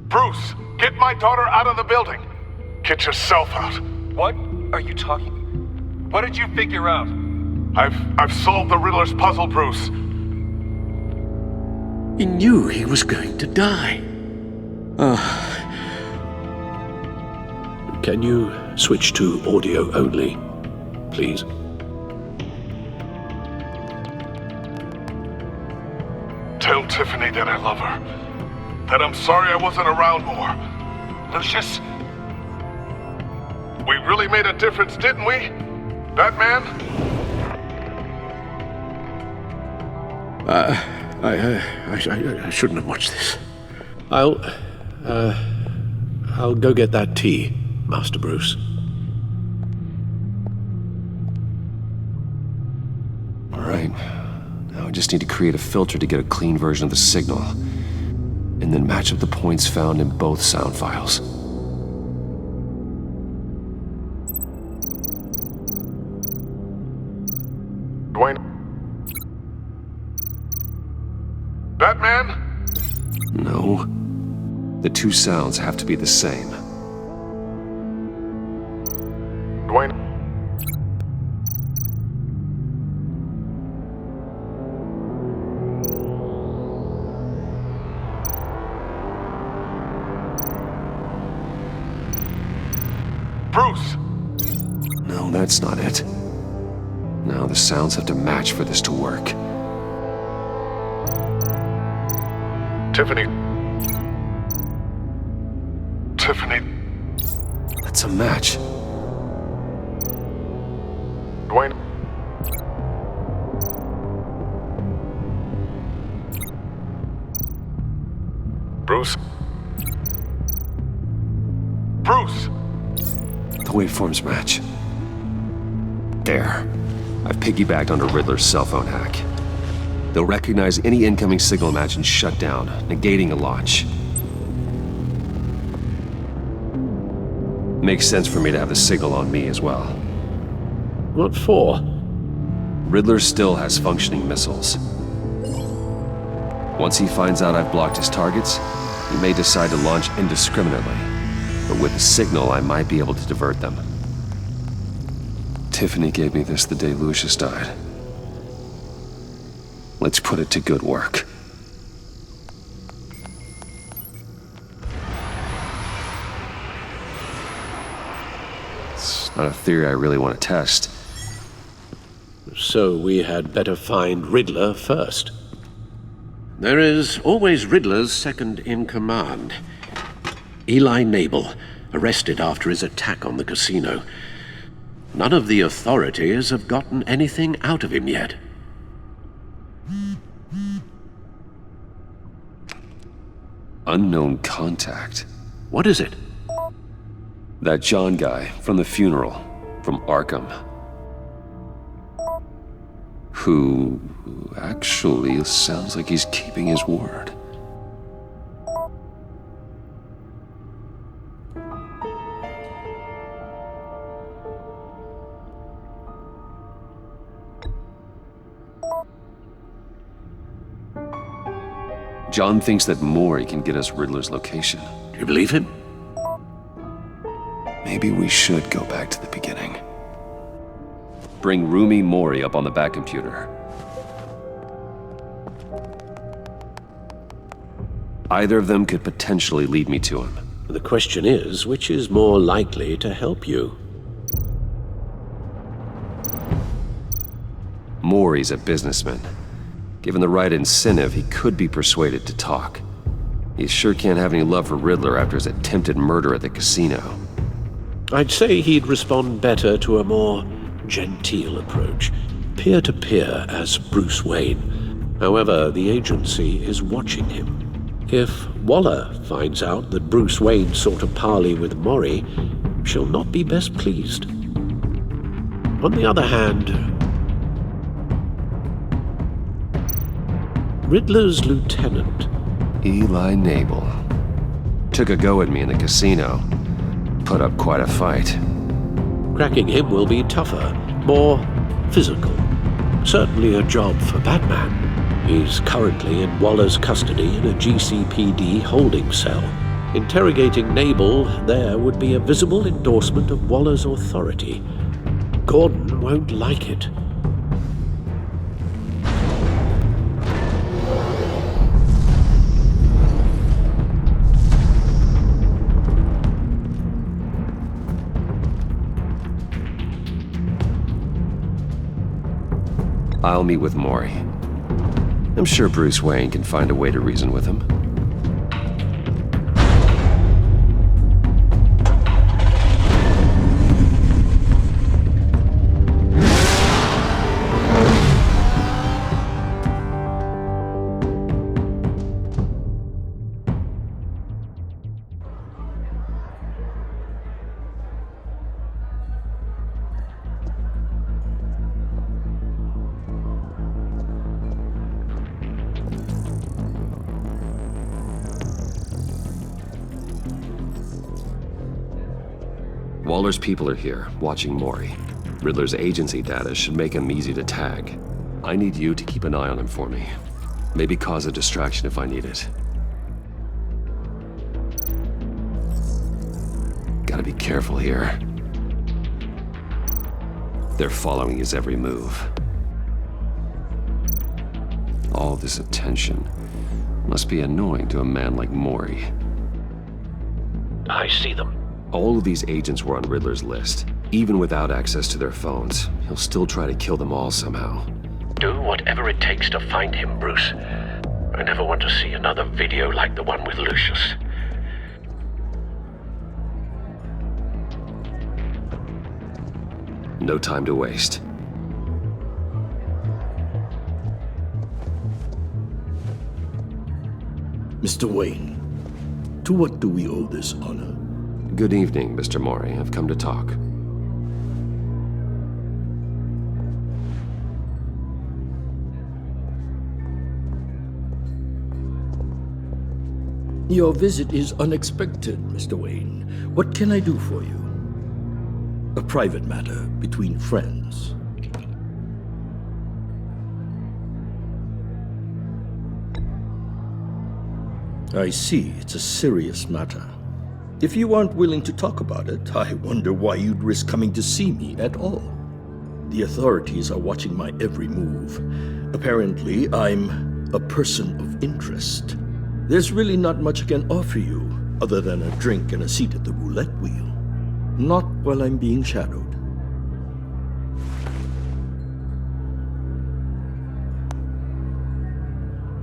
Bruce, get my daughter out of the building. Get yourself out. What are you talking? What did you figure out? I've solved the Riddler's puzzle, Bruce. He knew he was going to die. Can you switch to audio only, please? Tell Tiffany that I love her. That I'm sorry I wasn't around more. Lucius? We really made a difference, didn't we? Batman? I shouldn't have watched this. I'll go get that tea, Master Bruce. All right. Now I just need to create a filter to get a clean version of the signal, and then match up the points found in both sound files. Dwayne? Batman? No. The two sounds have to be the same. Dwayne? Bruce! No, that's not it. Now the sounds have to match for this to work. Tiffany. Tiffany. That's a match. Dwayne. Bruce. Bruce! The waveforms match. There. I've piggybacked onto Riddler's cell phone hack. They'll recognize any incoming signal match and shut down, negating a launch. Makes sense for me to have the signal on me as well. What for? Riddler still has functioning missiles. Once he finds out I've blocked his targets, he may decide to launch indiscriminately. But with the signal, I might be able to divert them. Tiffany gave me this the day Lucius died. Let's put it to good work. It's not a theory I really want to test. So we had better find Riddler first. There is always Riddler's second in command. Eli Nabel, arrested after his attack on the casino. None of the authorities have gotten anything out of him yet. Unknown contact. What is it? That John guy from the funeral, from Arkham. Who actually sounds like he's keeping his word. John thinks that Mori can get us Riddler's location. Do you believe him? Maybe we should go back to the beginning. Bring Rumi Mori up on the back computer. Either of them could potentially lead me to him. The question is, which is more likely to help you? Mori's a businessman. Given the right incentive, he could be persuaded to talk. He sure can't have any love for Riddler after his attempted murder at the casino. I'd say he'd respond better to a more genteel approach, peer-to-peer as Bruce Wayne. However, the agency is watching him. If Waller finds out that Bruce Wayne sought a parley with Mori, she'll not be best pleased. On the other hand, Riddler's lieutenant, Eli Nabel, took a go at me in the casino. Put up quite a fight. Cracking him will be tougher, more physical. Certainly a job for Batman. He's currently in Waller's custody in a GCPD holding cell. Interrogating Nabel there would be a visible endorsement of Waller's authority. Gordon won't like it. I'll meet with Mori. I'm sure Bruce Wayne can find a way to reason with him. Waller's people are here, watching Mori. Riddler's agency data should make him easy to tag. I need you to keep an eye on him for me. Maybe cause a distraction if I need it. Gotta be careful here. They're following his every move. All this attention must be annoying to a man like Mori. I see them. All of these agents were on Riddler's list. Even without access to their phones, he'll still try to kill them all somehow. Do whatever it takes to find him, Bruce. I never want to see another video like the one with Lucius. No time to waste. Mr. Wayne, to what do we owe this honor? Good evening, Mr. Mori. I've come to talk. Your visit is unexpected, Mr. Wayne. What can I do for you? A private matter between friends. I see, it's a serious matter. If you aren't willing to talk about it, I wonder why you'd risk coming to see me at all. The authorities are watching my every move. Apparently, I'm a person of interest. There's really not much I can offer you, other than a drink and a seat at the roulette wheel. Not while I'm being shadowed.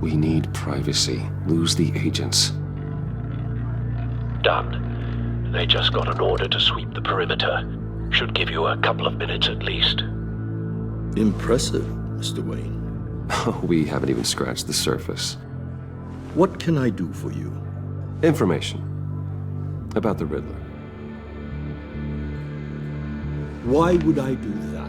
We need privacy. Lose the agents. Done. They just got an order to sweep the perimeter. Should give you a couple of minutes at least. Impressive, Mr. Wayne. We haven't even scratched the surface. What can I do for you? Information. About the Riddler. Why would I do that?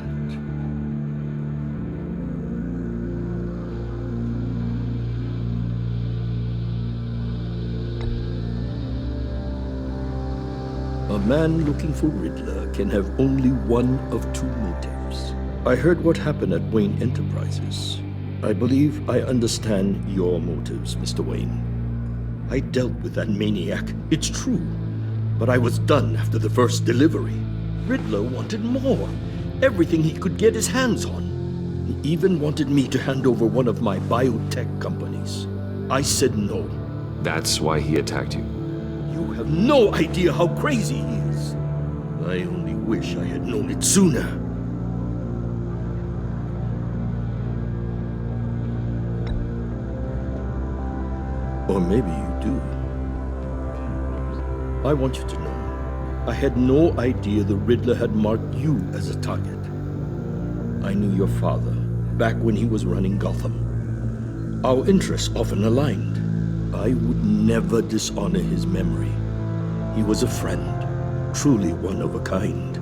A man looking for Riddler can have only one of two motives. I heard what happened at Wayne Enterprises. I believe I understand your motives, Mr. Wayne. I dealt with that maniac, it's true. But I was done after the first delivery. Riddler wanted more. Everything he could get his hands on. He even wanted me to hand over one of my biotech companies. I said no. That's why he attacked you? You have no idea how crazy he is. I only wish I had known it sooner. Or maybe you do. I want you to know, I had no idea the Riddler had marked you as a target. I knew your father, back when he was running Gotham. Our interests often aligned. I would never dishonor his memory. He was a friend, truly one of a kind.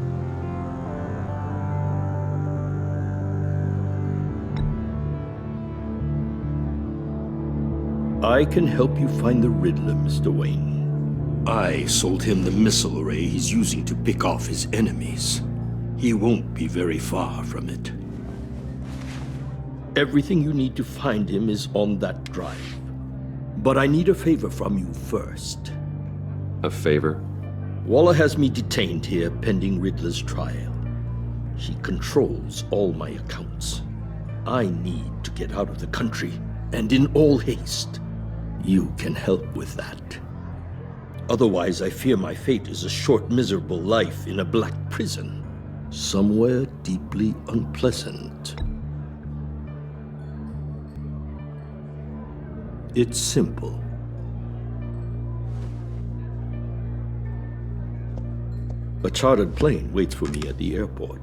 I can help you find the Riddler, Mr. Wayne. I sold him the missile array he's using to pick off his enemies. He won't be very far from it. Everything you need to find him is on that drive. But I need a favor from you first. A favor? Waller has me detained here pending Riddler's trial. She controls all my accounts. I need to get out of the country, and in all haste. You can help with that. Otherwise, I fear my fate is a short, miserable life in a black prison, somewhere deeply unpleasant. It's simple. A chartered plane waits for me at the airport.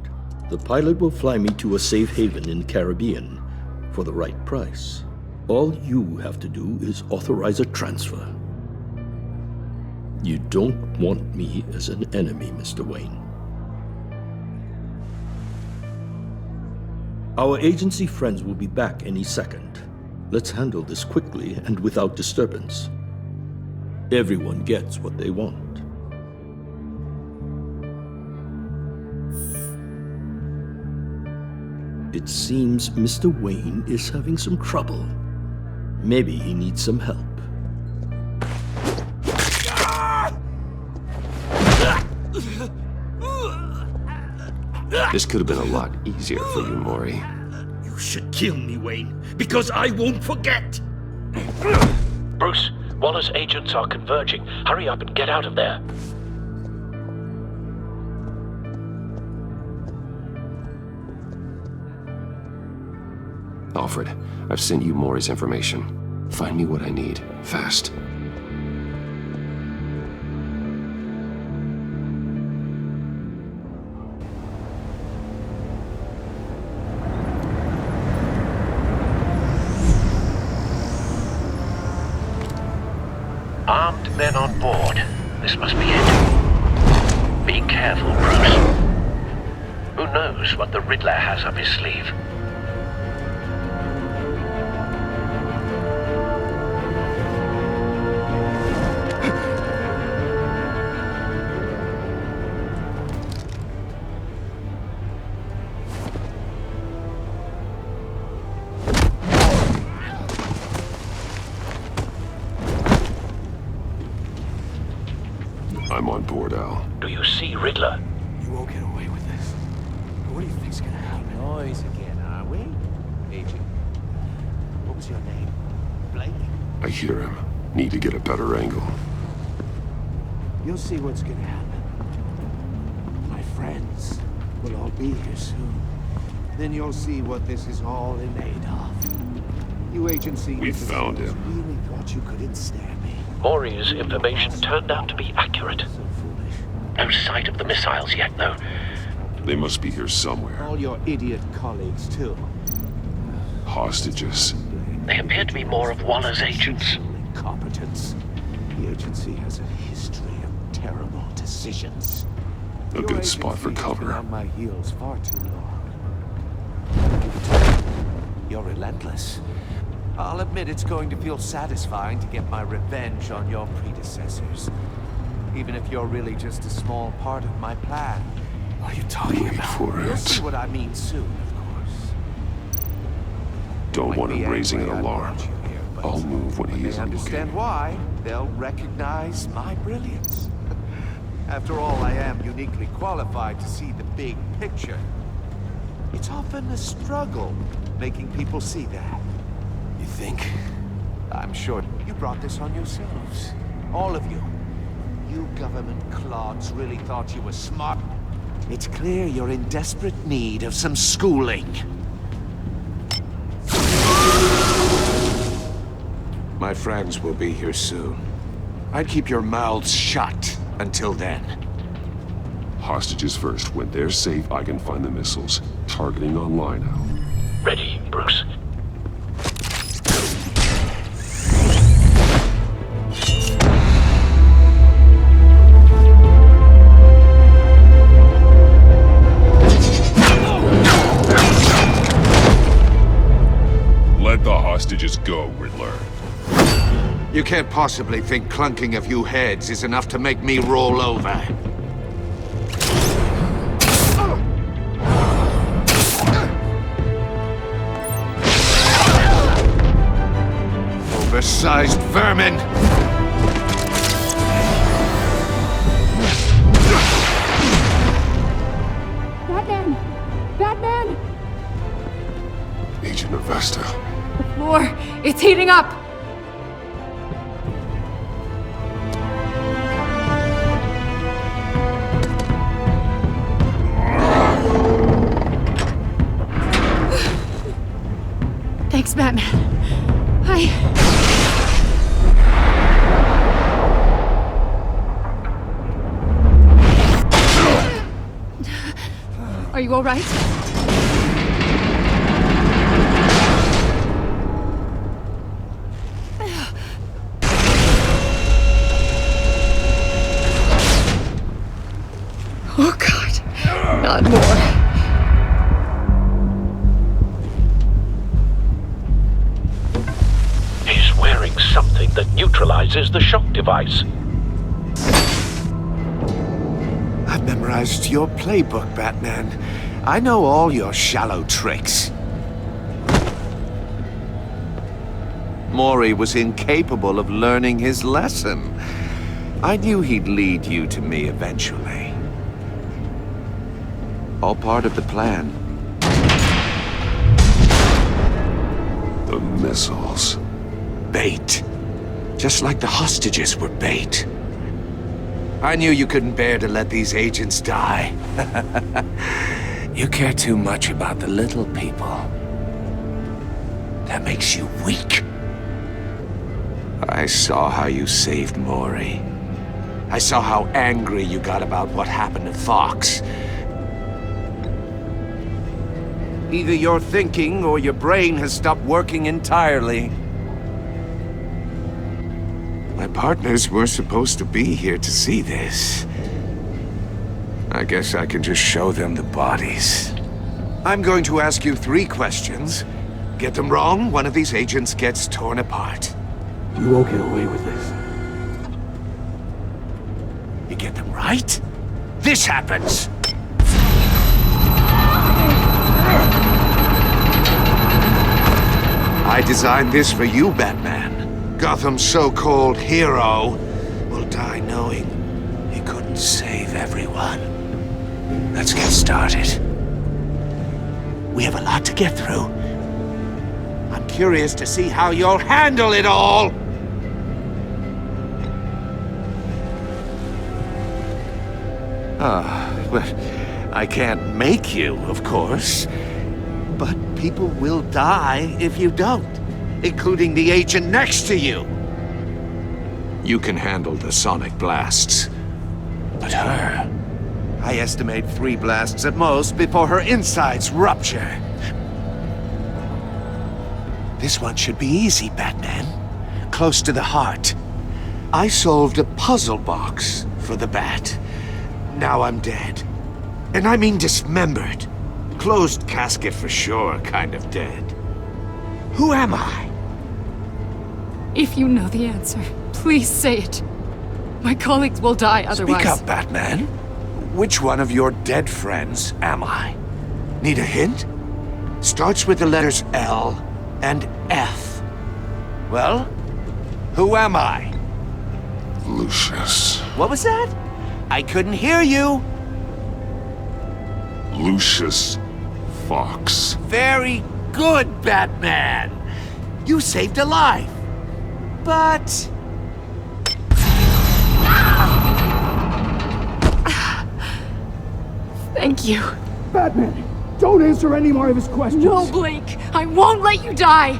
The pilot will fly me to a safe haven in the Caribbean for the right price. All you have to do is authorize a transfer. You don't want me as an enemy, Mr. Wayne. Our agency friends will be back any second. Let's handle this quickly and without disturbance. Everyone gets what they want. It seems Mr. Wayne is having some trouble. Maybe he needs some help. This could have been a lot easier for you, Mori. You should kill me, Wayne, because I won't forget! Bruce, Waller's agents are converging. Hurry up and get out of there. Alfred, I've sent you Mori's information. Find me what I need, fast. Armed men on board. This must be it. Be careful, Bruce. Who knows what the Riddler has up his sleeve? I'm on board, Al. Do you see Riddler? You won't get away with this. What do you think's gonna happen? Noise again, are we? Agent. What was your name? Blake? I hear him. Need to get a better angle. You'll see what's gonna happen. My friends will all be here soon. Then you'll see what this is all in aid of. You agency. We found him. Really thought you could ensnare me. Maury's information turned out to be accurate. No sight of the missiles yet, though. They must be here somewhere. All your idiot colleagues, too. Hostages. They appear to be more of Waller's agents. Incompetence. The agency has a history of terrible decisions. A good spot for cover. On my heels far too long. You're relentless. I'll admit it's going to feel satisfying to get my revenge on your predecessors. Even if you're really just a small part of my plan. What are you talking about? You'll see what I mean soon, of course. Don't want him raising an alarm. I'll move when he isn't Understand looking. why? They'll recognize my brilliance. After all, I am uniquely qualified to see the big picture. It's often a struggle making people see that. You think? I'm sure you brought this on yourselves. All of you. You government clods really thought you were smart. It's clear you're in desperate need of some schooling. My friends will be here soon. I'd keep your mouths shut until then. Hostages first. When they're safe, I can find the missiles. Targeting on Lino. Ready, Bruce. Let the hostages go, Riddler. You can't possibly think clunking a few heads is enough to make me roll over. Oversized vermin! Batman! Batman! Agent Avesta. The floor, it's heating up! Thanks, Batman. Are you all right? Oh, God. Not more. He's wearing something that neutralizes the shock device. I've memorized your playbook, Batman. I know all your shallow tricks. Maury was incapable of learning his lesson. I knew he'd lead you to me eventually. All part of the plan. The missiles. Bait. Just like the hostages were bait. I knew you couldn't bear to let these agents die. You care too much about the little people. That makes you weak. I saw how you saved Maury. I saw how angry you got about what happened to Fox. Either your thinking or your brain has stopped working entirely. My partners were supposed to be here to see this. I guess I can just show them the bodies. I'm going to ask you 3 questions. Get them wrong, one of these agents gets torn apart. You won't get away with this. You get them right, this happens! I designed this for you, Batman. Gotham's so-called hero will die knowing he couldn't save everyone. Let's get started. We have a lot to get through. I'm curious to see how you'll handle it all! Well, I can't make you, of course. But people will die if you don't. including the agent next to you. You can handle the sonic blasts. But her... I estimate 3 blasts at most before her insides rupture. This one should be easy, Batman. Close to the heart. I solved a puzzle box for the Bat. Now I'm dead. And I mean dismembered. Closed casket for sure, kind of dead. Who am I? If you know the answer, please say it. My colleagues will die otherwise. Speak up, Batman. Which one of your dead friends am I? Need a hint? Starts with the letters L and F. Well, who am I? Lucius. What was that? I couldn't hear you. Lucius Fox. Very good, Batman. You saved a life. But... Thank you. Batman, don't answer any more of his questions. No, Blake. I won't let you die.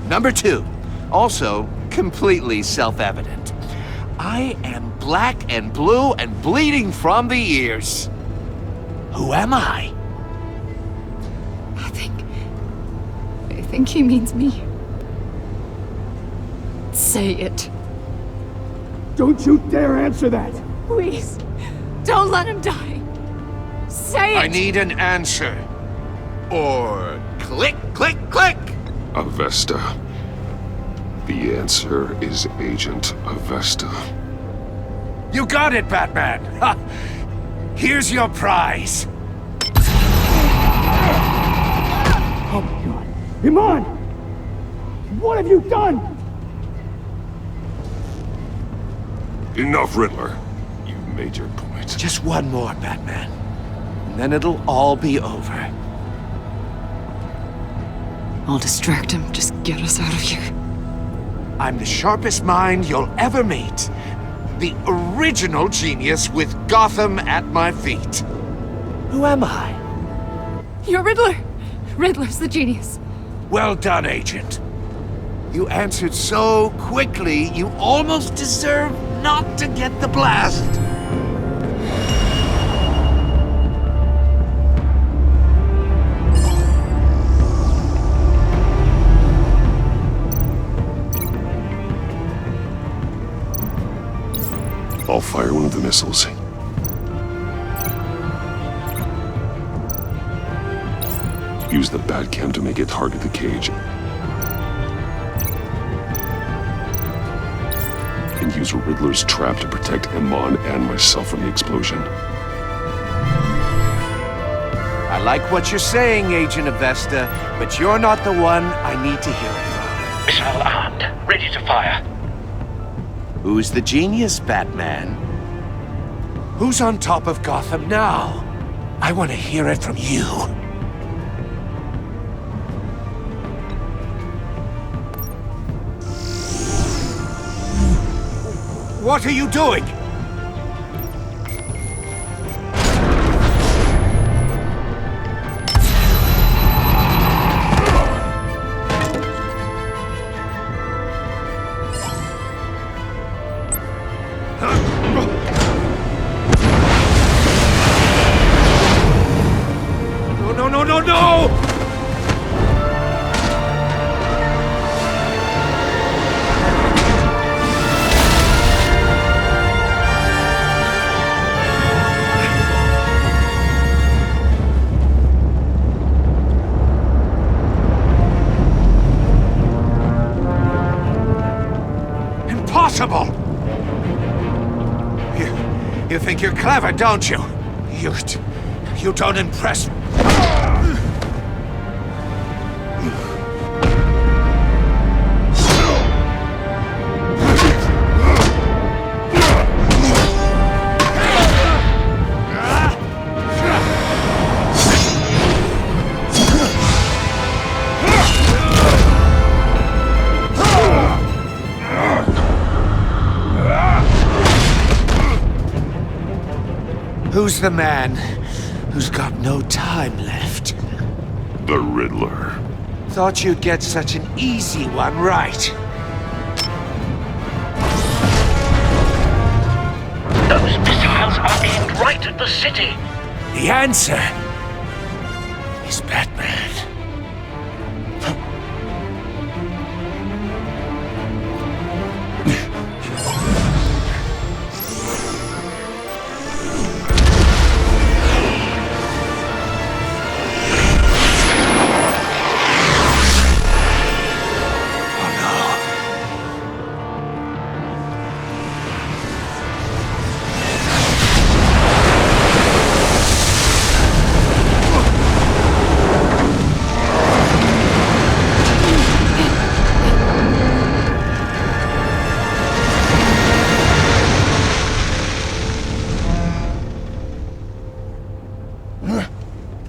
Number 2. Also, completely self-evident. I am black and blue and bleeding from the ears. Who am I? I think he means me. Say it. Don't you dare answer that! Please, don't let him die. Say it! I need an answer. Or click, click, click! Avesta. The answer is Agent Avesta. You got it, Batman! Ha! Here's your prize. Oh my god. Iman! What have you done? Enough, Riddler. You've made your point. Just one more, Batman. And then it'll all be over. I'll distract him. Just get us out of here. I'm the sharpest mind you'll ever meet. The original genius with Gotham at my feet. Who am I? You're Riddler. Riddler's the genius. Well done, Agent. You answered so quickly, you almost deserve not to get the blast. I'll fire one of the missiles. Use the Batcam to make it target the cage. And use Riddler's trap to protect Iman and myself from the explosion. I like what you're saying, Agent Avesta, but you're not the one I need to hear it from. Missile armed, ready to fire. Who's the genius, Batman? Who's on top of Gotham now? I want to hear it from you. What are you doing? No! Impossible! You think you're clever, don't you? You don't impress me. Who's the man who's got no time left? The Riddler. Thought you'd get such an easy one right. Those missiles are aimed right at the city. The answer is Batman.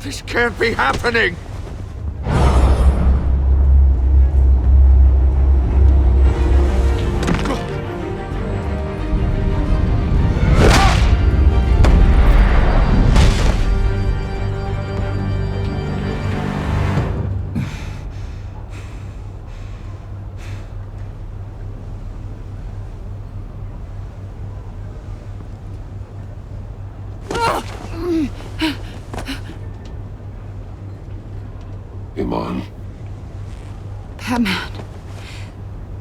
This can't be happening! Iman. Batman.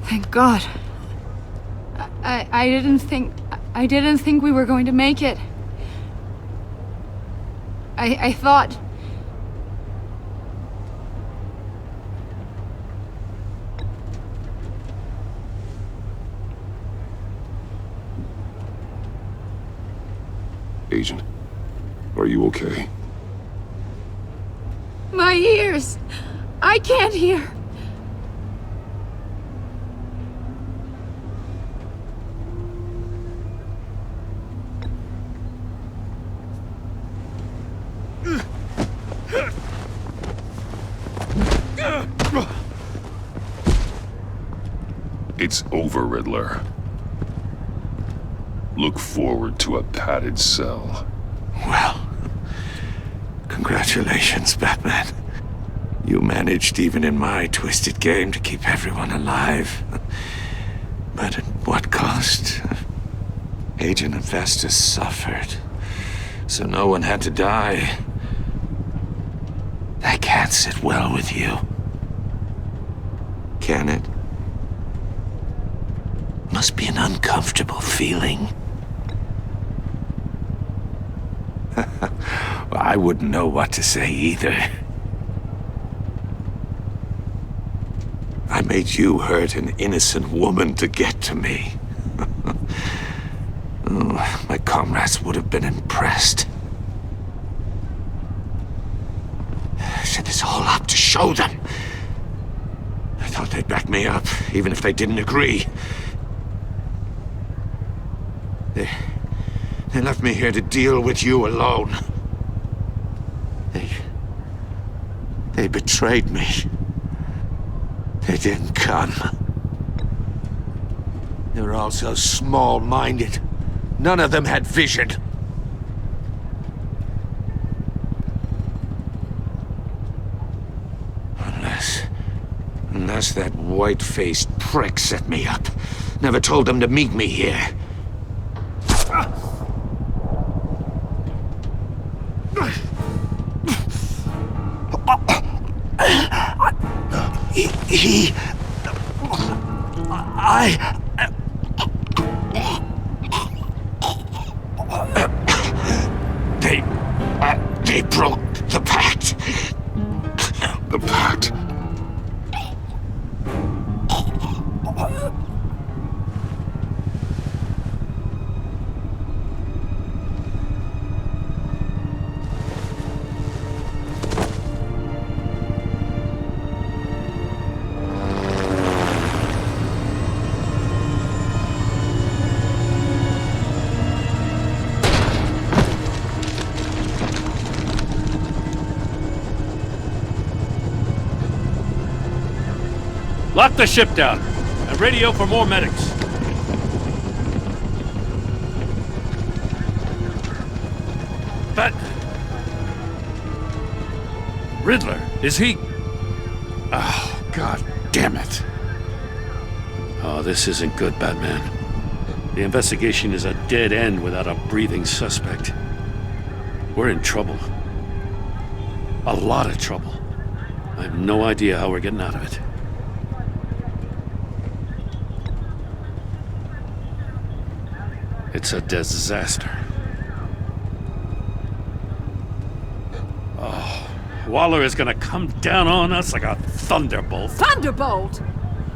Thank God. I didn't think we were going to make it. I thought... Agent, are you okay? My ears! I can't hear! It's over, Riddler. Look forward to a padded cell. Well, congratulations, Batman. You managed, even in my twisted game, to keep everyone alive. But at what cost? Agent Infestus suffered, so no one had to die. That can't sit well with you. Can it? Must be an uncomfortable feeling. Well, I wouldn't know what to say either. I made you hurt an innocent woman to get to me. Oh, my comrades would have been impressed. I set this all up to show them. I thought they'd back me up, even if they didn't agree. They left me here to deal with you alone. They betrayed me. They didn't come. They were all so small-minded. None of them had vision. Unless that white-faced prick set me up. Never told them to meet me here. They broke the pact. The pact? Lock the ship down and radio for more medics. Batman. Riddler. Is he... Oh, God damn it. Oh, this isn't good, Batman. The investigation is a dead end without a breathing suspect. We're in trouble. A lot of trouble. I have no idea how we're getting out of it. It's a disaster. Oh, Waller is gonna come down on us like a thunderbolt. Thunderbolt?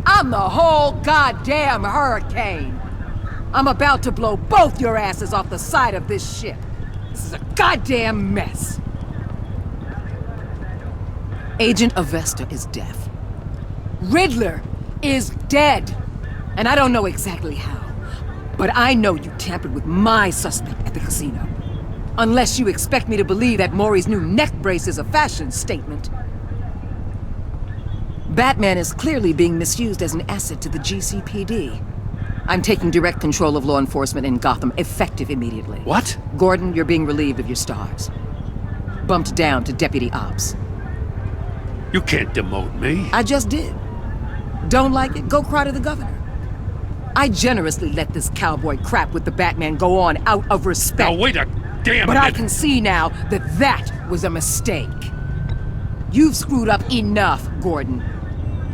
I'm the whole goddamn hurricane. I'm about to blow both your asses off the side of this ship. This is a goddamn mess. Agent Avesta is deaf. Riddler is dead. And I don't know exactly how. But I know you tampered with my suspect at the casino. Unless you expect me to believe that Maury's new neck brace is a fashion statement. Batman is clearly being misused as an asset to the GCPD. I'm taking direct control of law enforcement in Gotham, effective immediately. What? Gordon, you're being relieved of your stars. Bumped down to Deputy Ops. You can't demote me. I just did. Don't like it? Go cry to the governor. I generously let this cowboy crap with the Batman go on out of respect. Now wait a damn But minute. I can see now that that was a mistake. You've screwed up enough, Gordon.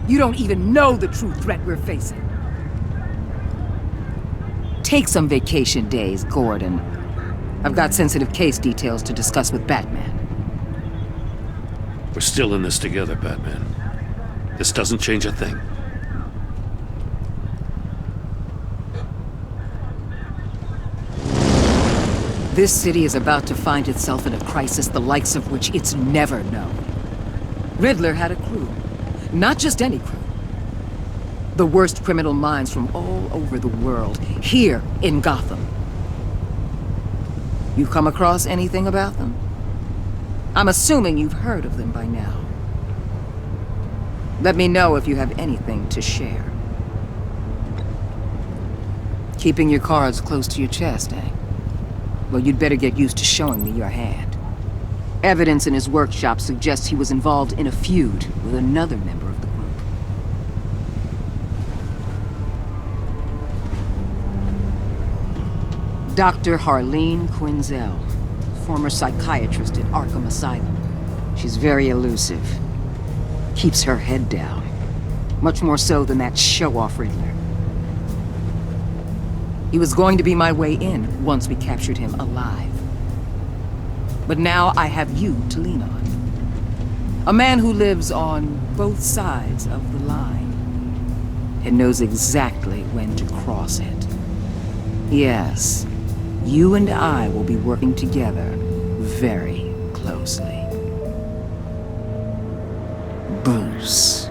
You don't even know the true threat we're facing. Take some vacation days, Gordon. I've got sensitive case details to discuss with Batman. We're still in this together, Batman. This doesn't change a thing. This city is about to find itself in a crisis the likes of which it's never known. Riddler had a crew. Not just any crew. The worst criminal minds from all over the world, here in Gotham. You come across anything about them? I'm assuming you've heard of them by now. Let me know if you have anything to share. Keeping your cards close to your chest, eh? Well, you'd better get used to showing me your hand. Evidence in his workshop suggests he was involved in a feud with another member of the group. Dr. Harleen Quinzel, former psychiatrist at Arkham Asylum. She's very elusive. Keeps her head down. Much more so than that show-off Riddler. He was going to be my way in once we captured him alive. But now I have you to lean on. A man who lives on both sides of the line and knows exactly when to cross it. Yes, you and I will be working together very closely. Bruce.